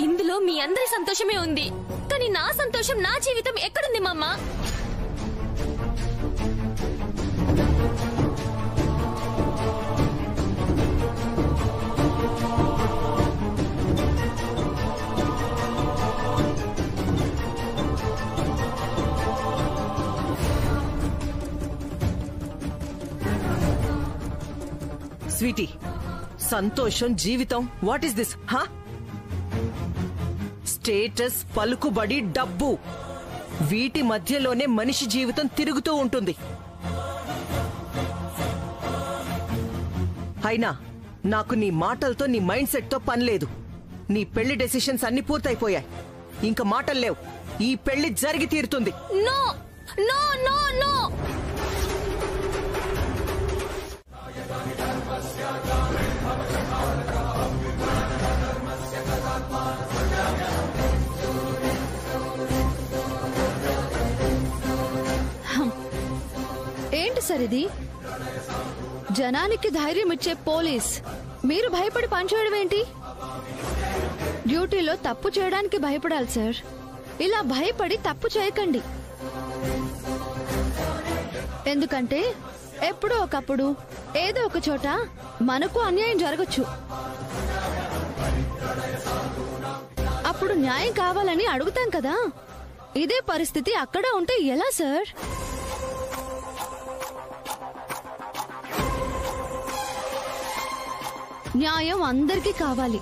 ఇందులో మీ అందరి సంతోషమే ఉంది, కానీ నా సంతోషం, నా జీవితం ఎక్కడుంది మమ్మా? స్వీటీ, సంతోషం, జీవితం, వాట్ ఈస్ దిస్? స్టేటస్, పలుకుబడి, డబ్బు, వీటి మధ్యలోనే మనిషి జీవితం తిరుగుతూ ఉంటుంది. అయినా నాకు నీ మాటలతో, నీ మైండ్ సెట్ తో పనిలేదు. నీ పెళ్లి డెసిషన్స్ అన్ని పూర్తయిపోయాయి. ఇంకా మాటలు లేవు. ఈ పెళ్లి జరిగి తీరుతుంది. No no no no. ఏంటి సార్ ఇది? జనానికి ధైర్యం ఇచ్చే పోలీస్ మీరు భయపడి పనిచేయడం ఏంటి? డ్యూటీలో తప్పు చేయడానికి భయపడాలి సార్. ఇలా భయపడి తప్పు చేయకండి. ఎందుకంటే ఎప్పుడో ఒకప్పుడు ఏదో ఒక చోట మనకు అన్యాయం జరగచ్చు. అప్పుడు న్యాయం కావాలని అడుగుతాం కదా. ఇదే పరిస్థితి అక్కడ ఉంటే ఎలా సార్? న్యాయం అందరికీ కావాలి.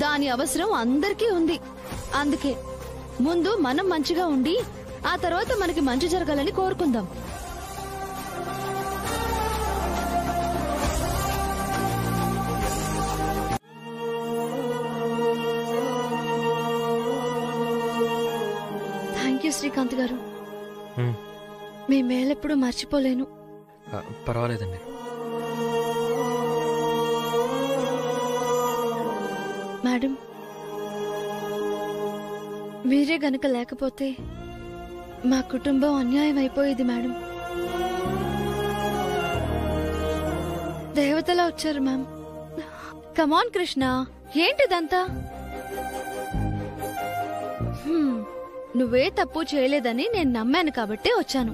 దాని అవసరం అందరికీ ఉంది. అందుకే ముందు మనం మంచిగా ఉండి ఆ తర్వాత మనకి మంచి జరగాలని కోరుకుందాం. థ్యాంక్ యూ శ్రీకాంత్ గారు. మీ మేలెప్పుడు మర్చిపోలేను. పర్వాలేదండి. మేడం, మీరే గనక లేకపోతే మా కుటుంబం అన్యాయం అయిపోయేది మేడం. దేవతలా వచ్చారు మ్యామ్. కమాన్ కృష్ణ, ఏంటిదంతా? నువ్వే తప్పు చేయలేదని నేను నమ్మాను కాబట్టి వచ్చాను.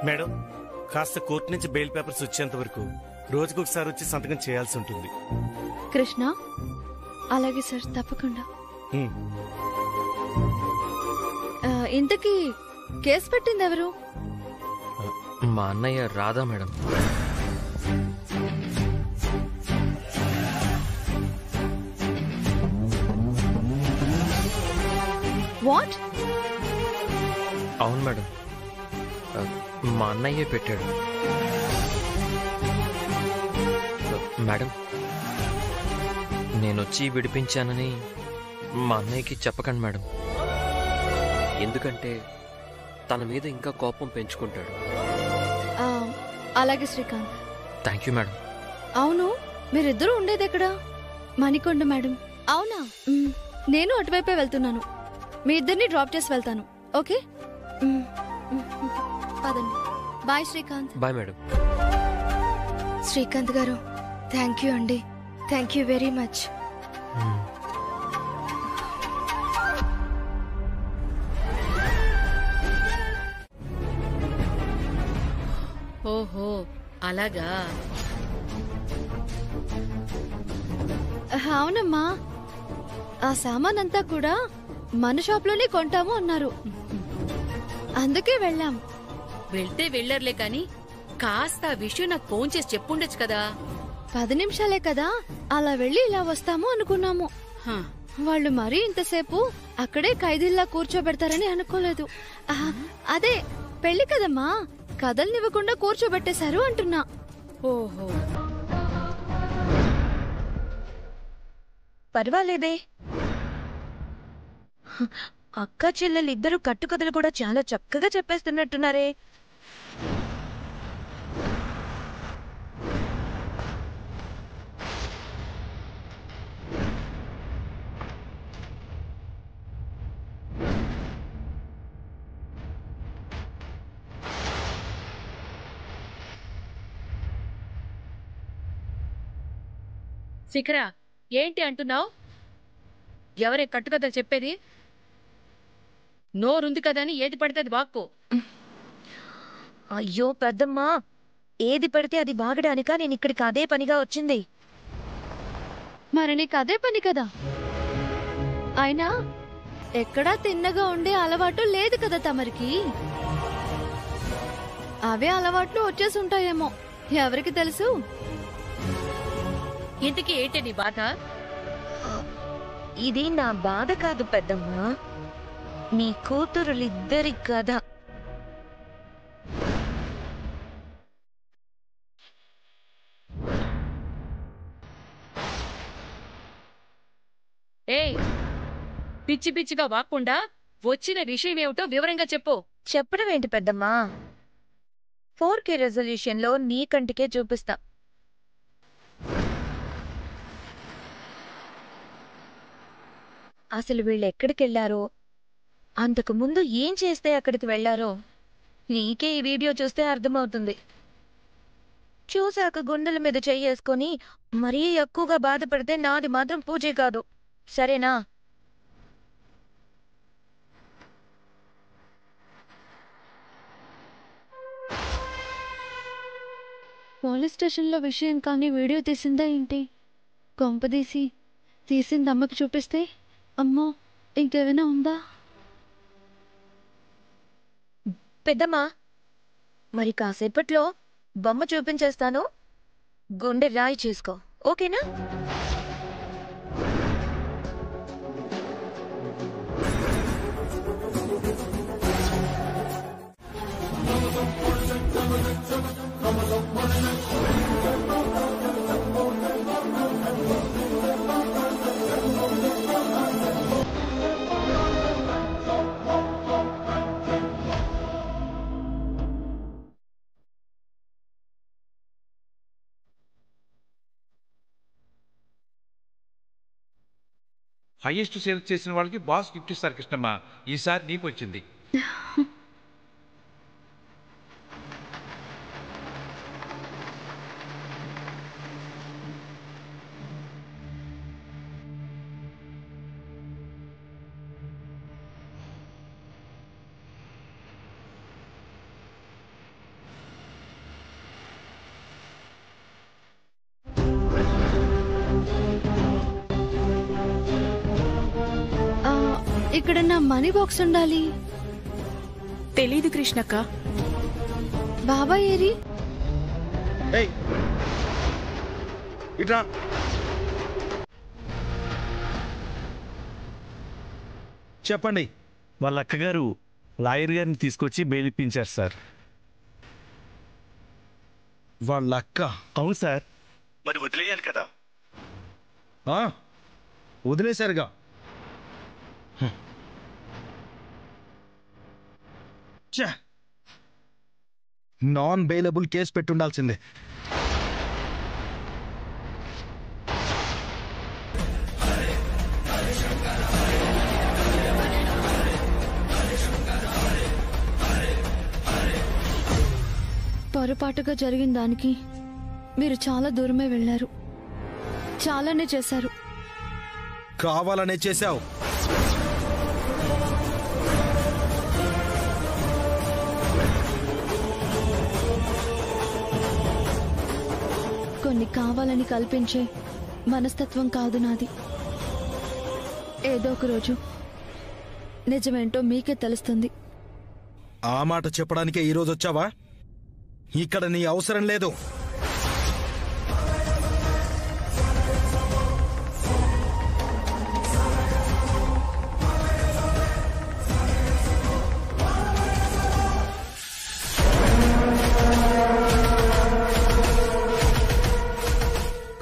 మేడం, కాస్త కోర్టు నుంచి బెయిల్ పేపర్స్ వచ్చేంత వరకు రోజుకొకసారి వచ్చి సంతకం చేయాల్సి ఉంటుంది. కృష్ణ, అలాగే సార్, తప్పకుండా. ఇంతకీ కేసు పెట్టింది ఎవరు? మా అన్నయ్య రాధా మేడం. వాట్? అవును మేడం, మా అన్నయ్యే పెట్టాడు. మేడం, నేనొచ్చి విడిపించానని మా అన్నయ్యకి చెప్పకండి మేడం. ఎందుకంటే తన మీద ఇంకా కోపం పెంచుకుంటాడు. అలాగే శ్రీకాంత్. Thank you madam. అవును, మీరిద్దరూ ఉండేది ఎక్కడ? మణికొండ మేడం. అవునా? నేను అటువైపే వెళ్తున్నాను. మీ ఇద్దరిని డ్రాప్ చేసి వెళ్తాను. ఓకే, పదండి. Bye Srikanth. Bye madam. Srikanth garu, thank you అండి. Thank you very much. ఓహో, అలాగా. అవునమ్మా, ఆ సామాన్ అంతా కూడా మన షాప్లోనే కొంటాము అన్నారు. అందుకే వెళ్ళాం. వెళ్తే వెళ్ళర్లే కాని కాస్త ఆ విషయం నాకు ఫోన్ చేసి చెప్పుండొచ్చు కదా. 10 నిమిషాలే కదా, అలా వెళ్ళి ఇలా వస్తాము అనుకున్నాము. వాళ్ళు మరీ ఇంతసేపు అక్కడే ఖైదీల్లా కూర్చోబెడతారని అనుకోలేదు. అదే పెళ్లి కదమ్మా, కదలనివ్వకుండా కూర్చోబెట్టేశారు అంటున్నా. ఓహో, పర్వాలేదే. అక్క చెల్లెలు ఇద్దరు కట్టుకథలు కూడా చాలా చక్కగా చెప్పేస్తున్నట్టున్నారే. శిఖర, ఏంటి అంటున్నావు? ఎవరే కట్టుకథలు చెప్పేది? నోరుంది కదా అని ఏది పడితే అది వాక్కు. అయ్యో పెద్దమ్మా, ఏది పడితే అది బాగడానిక నేను ఇక్కడికి అదే పనిగా వచ్చింది. మరి నీకు అదే పని కదా. అయినా ఎక్కడా తిన్నగా ఉండే అలవాటు లేదు కదా తమరికి. అవే అలవాట్లు వచ్చేసి ఉంటాయేమో, ఎవరికి తెలుసు. ఇంతకీ ఏంటి నీ బాధ? ఇది నా బాధ కాదు పెద్దమ్మా, మీ కూతురులిద్దరి కథ. ఏయ్, పిచ్చి పిచ్చిగా వాక్కుండా వచ్చిన విషయం ఏమిటో వివరంగా చెప్పు. చెప్పడం ఏంటి పెద్దమ్మా, 4K రెజల్యూషన్ లో నీ కంటికే చూపిస్తా. అసలు వీళ్ళు ఎక్కడికి వెళ్లారో, అంతకు ముందు ఏం చేస్తే అక్కడికి వెళ్లారో నీకే ఈ వీడియో చూస్తే అర్థమవుతుంది. చూశాక గుండెల మీద చెయ్యేసుకొని మరీ ఎక్కువగా బాధపడితే నాది మాత్రం పూజే కాదు, సరేనా? పోలీస్ స్టేషన్లో విషయం కానీ వీడియో తీసిందా ఏంటి? కొంపదీసి తీసింది అమ్మకి చూపిస్తే అమ్మో ఇంకేమైనా ఉందా? పెద్దమ్మా, మరి కాసేపట్లో బొమ్మ చూపించేస్తాను, గుండె రాయి చేసుకో, ఓకేనా? హైయెస్ట్ సేల్స్ చేసిన వాళ్ళకి బాస్ గిఫ్ట్ ఇస్తారు కృష్ణమ్మ. ఈసారి నీకు వచ్చింది. ఇక్కడ నా మనీ బాక్స్ ఉండాలి. తెలీదు కృష్ణక్క. బాబాయ్ ఏరి? ఇట్రా. చెప్పండి. వాళ్ళ అక్కగారు లాయర్ గారిని తీసుకొచ్చి బెయిల్ ఇప్పించారు సార్. వాళ్ళ అక్క? అవును సార్. మరి వదిలేయాలి కదా. వదిలేశారుగా. నాన్ బెయిలబుల్ కేసు పెట్టుండాల్సిందే. పొరపాటుగా జరిగిన దానికి మీరు చాలా దూరమే వెళ్ళారు. చాలానే చేశారు. కావాలనే చేశావు. కొన్ని కావాలని కల్పించే మనస్తత్వం కాదు నాది. ఏదో ఒక రోజు నిజమేంటో మీకే తెలుస్తుంది. ఆ మాట చెప్పడానికే ఈరోజు వచ్చావా? ఇక్కడ నీ అవసరం లేదు.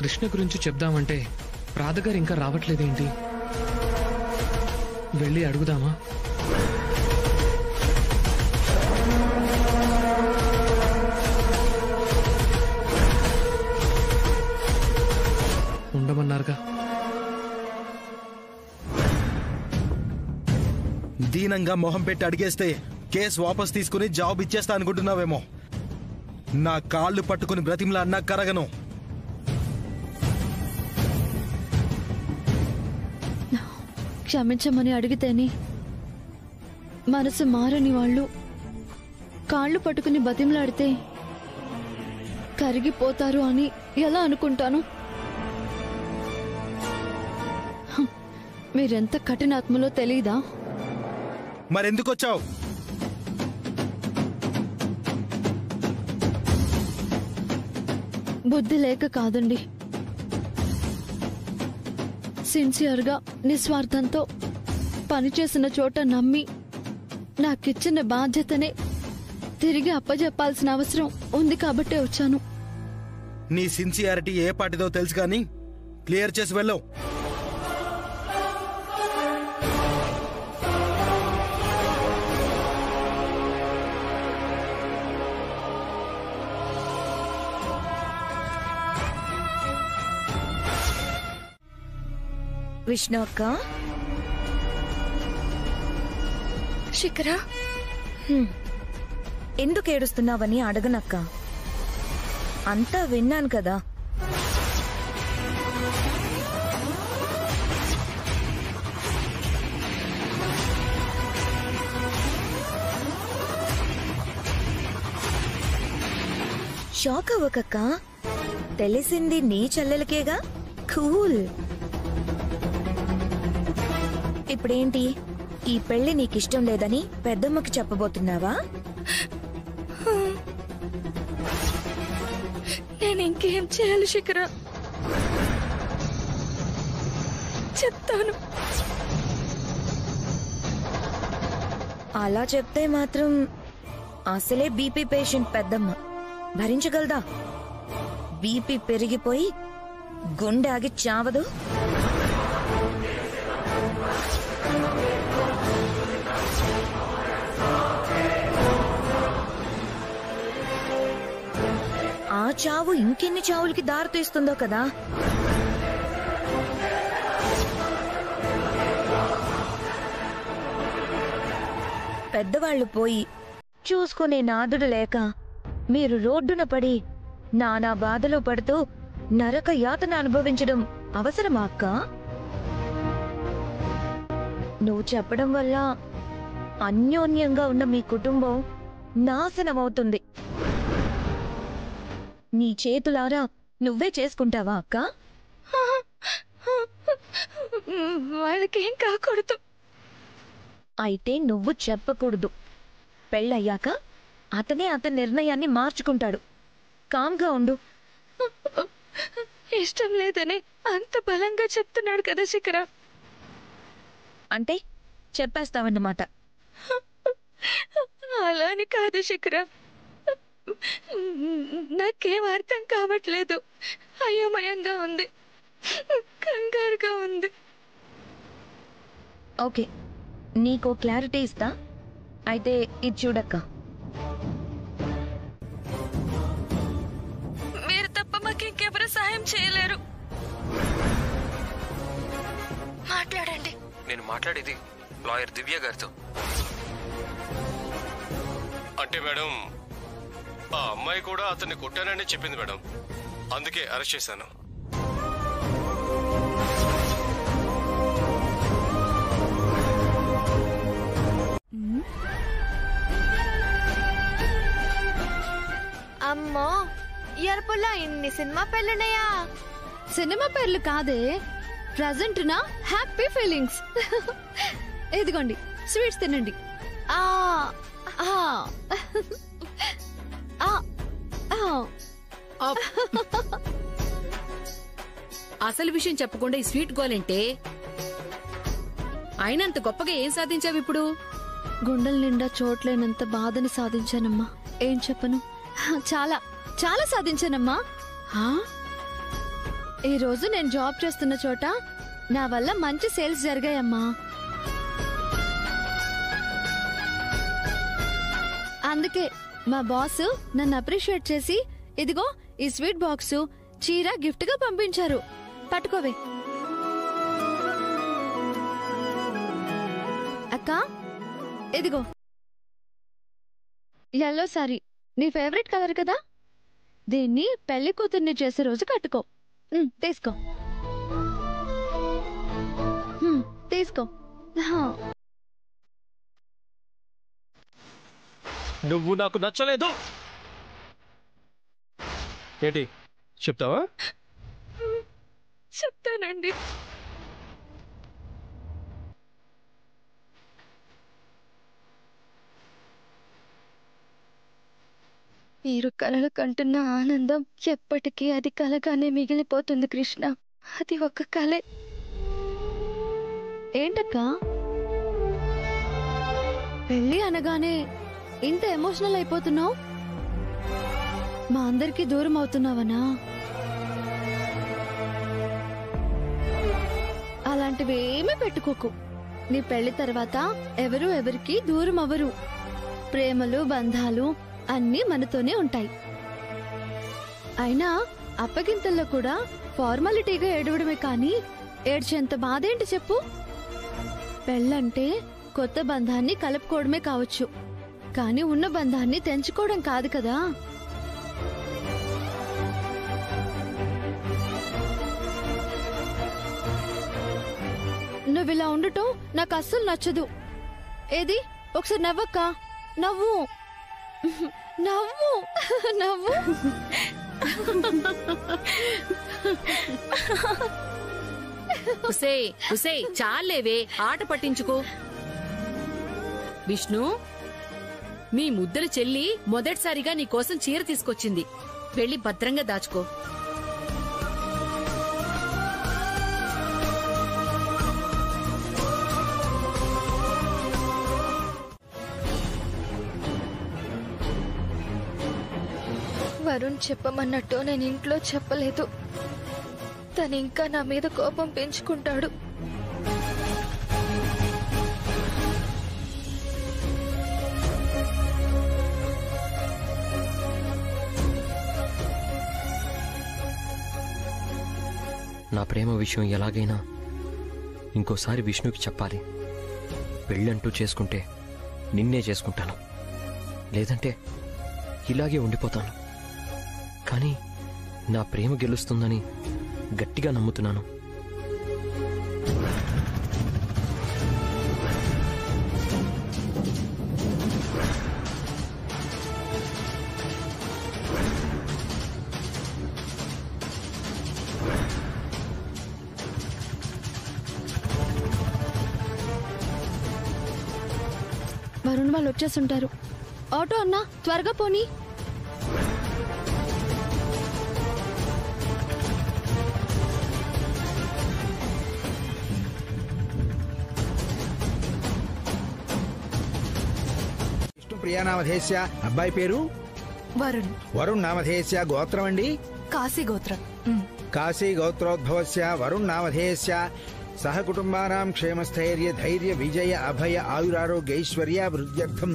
కృష్ణ గురించి చెప్దామంటే రాధగారు ఇంకా రావట్లేదేంటి? వెళ్ళి అడుగుదామా? ఉండమన్నారుగా. దీనంగా మొహం పెట్టి అడిగేస్తే కేసు వాపస్ తీసుకుని జాబ్ ఇచ్చేస్తా అనుకుంటున్నావేమో. నా కాళ్ళు పట్టుకుని బ్రతిమలా అన్నా కరగను. క్షమించమని అడిగితేనే మనసు మారని వాళ్ళు కాళ్ళు పట్టుకుని బతిమలాడితే కరిగిపోతారు అని ఎలా అనుకుంటాను? మీరెంత కఠినాత్మలో తెలీదా? మరెందుకొచ్చావు? బుద్ధి లేక కాదండి. సిన్సియర్గా నిస్వార్థంతో పనిచేసిన చోట నమ్మి నాకిచ్చిన బాధ్యతనే తిరిగి అప్పజెప్పాల్సిన అవసరం ఉంది కాబట్టే వచ్చాను. నీ సిన్సియారిటీ ఏ పాటిదో తెలుసు కానీ క్లియర్ చేసి వెళ్ళవు. విష్ణు అక్క, శిఖరా, ఎందుకు ఏడుస్తున్నావని అడగనక్క. అంతా విన్నాను కదా. షాక్ అవ్వకక్క. తెలిసింది నీ చెల్లెలకేగా. కూల్. ఇప్పుడేంటి, ఈ పెళ్లి నీకిష్టం లేదని పెద్దమ్మకి చెప్పబోతున్నావా? నేను ఇంకేం చేయాలి శిఖర? చెప్తాను. అలా చెప్తే మాత్రం అసలే బీపీ పేషెంట్ పెద్దమ్మ భరించగలదా? బీపీ పెరిగిపోయి గుండె ఆగి చావదు. ఆ చావు ఇంకెన్ని చావులకి దారితీస్తుందో కదా. పెద్దవాళ్లు పోయి చూసుకునే నాదుడు లేక మీరు రోడ్డున పడి నానా బాధలు పడుతూ నరక యాతన అనుభవించడం అవసరమా అక్క? నువ్వు చెప్పడం వల్ల అన్యోన్యంగా ఉన్న మీ కుటుంబం నాశనమవుతుంది. నీ చేతులారా నువ్వే చేసుకుంటావా అక్క? వాళ్ళకేం కాకూడదు. అయితే నువ్వు చెప్పకూడదు. పెళ్ళయ్యాక అతనే అతని నిర్ణయాన్ని మార్చుకుంటాడు. కామ్గా ఉండు. ఇష్టం లేదని అంత బలంగా చెప్తున్నాడు కదా శిఖర. అంటే చెప్పేస్తావన్నమాట. అలాని కాదు శిఖర. నాకేం అర్థం కావట్లేదు. అయోమయంగా ఉంది, కంగారుగా ఉంది. ఓకే, నీకు క్లారిటీ ఇస్తా. అయితే ఇది చూడక్క. మీరు తప్ప మాకు ఇంకెవరు సహాయం చేయలేరు. మాట్లాడండి. నేను మాట్లాడేది లాయర్ దివ్య గారితో. అంటే మేడం, ఆ అమ్మాయి కూడా అతన్ని కొట్టానని చెప్పింది మేడం. అందుకే అరెస్ట్ చేశాను. అమ్మో, ఎరుపుల్లో ఇన్ని సినిమా పేర్లున్నాయా? సినిమా పేర్లు కాదే, ప్రజెంట్ నా హ్యాపీ ఫీలింగ్స్. ఇదిగోండి, స్వీట్స్ తినండి. ఆ ఆ అసలు విషయం చెప్పకుండా ఈ స్వీట్ గోలంటే అయినంత గొప్పగా ఏం సాధించావు ఇప్పుడు? గుండెల నిండా చోట్లేనంత బాధని సాధించానమ్మా. ఏం చెప్పను, చాలా చాలా సాధించానమ్మా. ఈ రోజు నేను జాబ్ చేస్తున్న చోట నా వల్ల మంచి సేల్స్ జరిగాయమ్మా. అందుకే మా బాస్ నన్ను అప్రిషియేట్ చేసి ఇదిగో ఈ స్వీట్ బాక్స్, చీర గిఫ్ట్ గా పంపించారు. పట్టుకోవే అక్క. ఇదిగో ఎల్లో సారీ, నీ ఫేవరెట్ కలర్ కదా. దీన్ని పెళ్లి కూతుర్ని చేసే రోజు కట్టుకో. తీసుకో తీసుకో. నువ్వు నాకు నచ్చలేదు. ఏంటి చెప్తావా? చెప్తానండి. మీరు కలలు కంటున్న ఆనందం ఎప్పటికీ అది కలగానే మిగిలిపోతుంది కృష్ణ. అది ఒక కలే. ఏంటక్క, పెళ్ళి అనగానే ఇంత ఎమోషనల్ అయిపోతున్నావు? మా అందరికీ దూరం అవుతున్నావనా? అలాంటివి ఏమీ పెట్టుకోకు. నీ పెళ్లి తర్వాత ఎవరు ఎవరికి దూరం అవ్వరు. ప్రేమలు బంధాలు అన్నీ మనతోనే ఉంటాయి. అయినా అప్పగింతల్లో కూడా ఫార్మాలిటీగా ఏడవడమే కానీ ఏడ్చేంత బాధేంటి చెప్పు? పెళ్ళంటే కొత్త బంధాన్ని కలుపుకోవడమే కావచ్చు, కానీ ఉన్న బంధాన్ని తెంచుకోవడం కాదు కదా. నువ్విలా ఉండటం నాకు అస్సలు నచ్చదు. ఏది ఒకసారి నవ్వక్క, నవ్వు నవ్వు నవ్వు. చాలేవే, ఆట పట్టించుకో. విష్ణు, మీ ముద్దల చెల్లి మొదటిసారిగా నీకోసం చీర తీసుకొచ్చింది. వెళ్ళి భద్రంగా దాచుకో. వరుణ్ చెప్పమన్నట్టు నేను ఇంట్లో చెప్పలేదు. తను ఇంకా నా మీద కోపం పెంచుకుంటాడు. నా ప్రేమ విషయం ఎలాగైనా ఇంకోసారి విష్ణుకి చెప్పాలి. పెళ్ళంటూ చేసుకుంటే నిన్నే చేసుకుంటాను, లేదంటే ఇలాగే ఉండిపోతాను. కానీ నా ప్రేమ గెలుస్తుందని గట్టిగా నమ్ముతున్నాను. వరుణ్ వాళ్ళు వచ్చేస్తుంటారు. ఆటో అన్నా, త్వరగా పోనీ. విష్ణుప్రియానామధేశ్య. అబ్బాయి పేరు వరుణ్. వరుణ్ నామధేయస్య గోత్రం అండి? కాశీ గోత్రం. కాశీ గోత్రోద్భవస్య వరుణ్ నామధేయస్య సహ కుటుంబానాం క్షేమస్థైర్య ధైర్య విజయ అభయ ఆయురారోగ్య ఐశ్వర్య వృద్ధ్యర్థం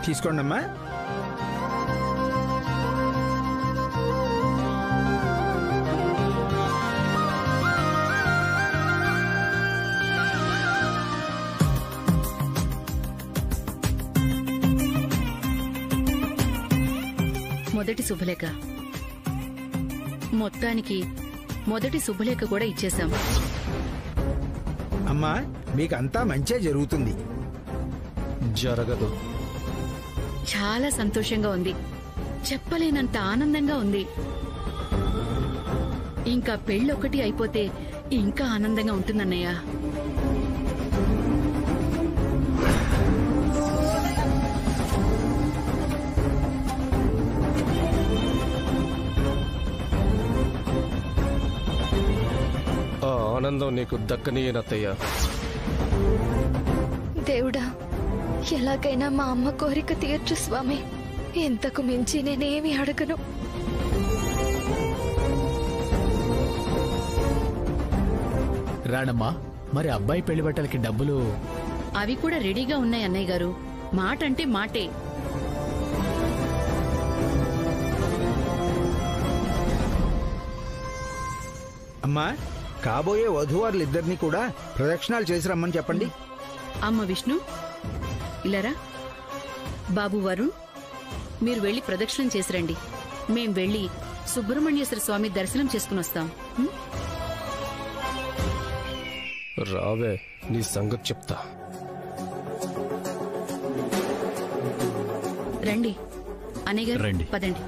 తీసుకోండమ్మా. మొదటి శుభలేఖ. మొత్తానికి మొదటి శుభలేఖ కూడా ఇచ్చేశాం. అమ్మా మీకంతా మంచే జరుగుతుంది. జరగదు. చాలా సంతోషంగా ఉంది, చెప్పలేనంత ఆనందంగా ఉంది. ఇంకా పెళ్ళొకటి అయిపోతే ఇంకా ఆనందంగా ఉంటుందన్నయ్య. ఆ ఆనందం నీకు దక్కనీయనత్తయ్యా. దేవుడా, ఎలాగైనా మా అమ్మ కోరిక తీర్చు స్వామి. ఇంతకు మించి నేనేమి అడగను. రాణమ్మా, మరి అబ్బాయి పెళ్లి బట్టలకి డబ్బులు? అవి కూడా రెడీగా ఉన్నాయి అన్నయ్య గారు. మాట అంటే మాటే. అమ్మా కాబోయే వధూవారులిద్దరినీ కూడా ప్రదక్షిణాలు చేసి రమ్మని చెప్పండి. అమ్మ విష్ణు, ఇలారా. బాబు వరుణ్, మీరు వెళ్లి ప్రదక్షిణం చేసిరండి. మేం వెళ్లి సుబ్రహ్మణ్యేశ్వర స్వామి దర్శనం చేసుకుని వస్తాం. రావే, నీ సంగతి చెప్తా. రండి అన్నయ్య గారు, రండి. పదండి.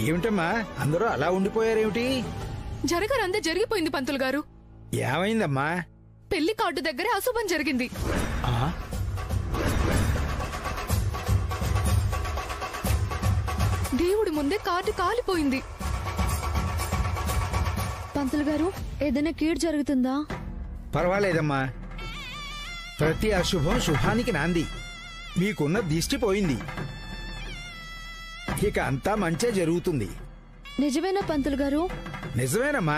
ఏమిటమ్మా అందరూ అలా ఉండిపోయారేమిటి? జరగరందే జరిగిపోయింది పంతులు గారు. ఏమైందమ్మా? పెళ్లి కార్డు దగ్గర అశుభం జరిగింది. దేవుడి ముందే కార్డు కాలిపోయింది. పంతులు గారు, ఏదైనా కీడు జరుగుతుందా? పర్వాలేదమ్మా, ప్రతి అశుభం శుభానికి నాంది. మీకున్న దిష్టి పోయింది, ఇక అంతా మంచే జరుగుతుంది. నిజమేనా పంతులు గారు? నిజమేనమ్మా.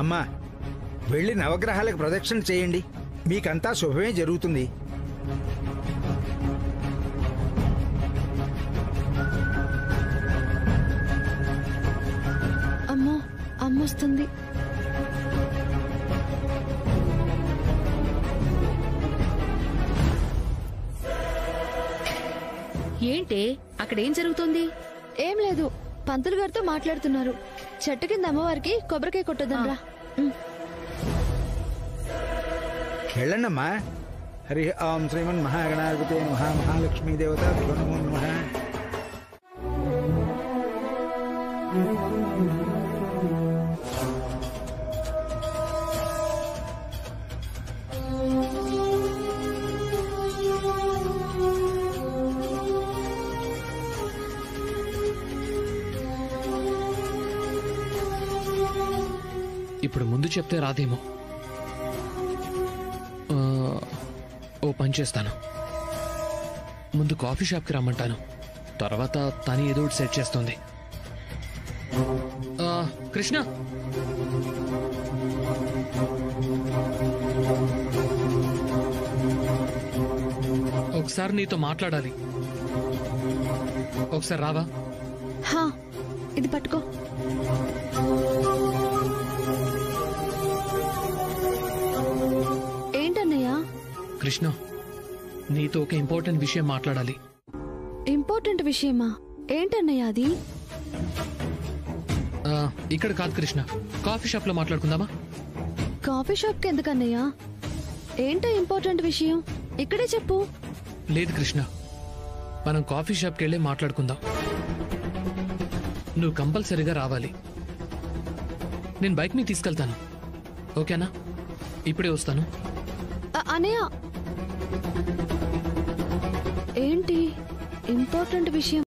అమ్మా వెళ్ళి నవగ్రహాలకు ప్రదక్షిణ చేయండి, మీకంతా శుభమే జరుగుతుంది. అమ్మో, అమ్మొస్తుంది. ఏంటే అక్కడేం జరుగుతోంది? ఏం లేదు, పంతులు గారితో మాట్లాడుతున్నారు. చెట్టు కింద అమ్మవారికి కొబ్బరికాయ కొట్టొద్దనరా. వెళ్ళండమ్మా. హరి ఓం శ్రీమన్ మహాగణాధిపతే నమః. మహాలక్ష్మీ దేవత నమో నమః. ఇప్పుడు ముందు చెప్తే రాదేమో. ఓ పని చేస్తాను, ముందు కాఫీ షాప్కి రమ్మంటాను, తర్వాత తను ఏదో ఒకటి సెట్ చేస్తుంది. కృష్ణ, ఒకసారి నీతో మాట్లాడాలి. ఒకసారి రావా? హా, ఇది పట్టుకో. ఏంటన్నయ్యా? కృష్ణ, నీతో ఒక ఇంపార్టెంట్ విషయం మాట్లాడాలి. ఇంపార్టెంట్ విషయమా? ఏంటన్నయ్యా అది? ఇక్కడ కాదు కృష్ణ, కాఫీ షాప్ లో మాట్లాడుకుందామా? కాఫీ షాప్ కి ఎందుకన్నయ్యా? ఏంటో ఇంపార్టెంట్ విషయం ఇక్కడే చెప్పు. లేదు కృష్ణ, మనం కాఫీ షాప్కి వెళ్ళి మాట్లాడుకుందాం. నువ్వు కంపల్సరీగా రావాలి. నేను బైక్ మీద తీసుకెళ్తాను, ఓకేనా? ఇప్పుడే వస్తాను. అనయ్య, ఏంటి ఇంపార్టెంట్ విషయం?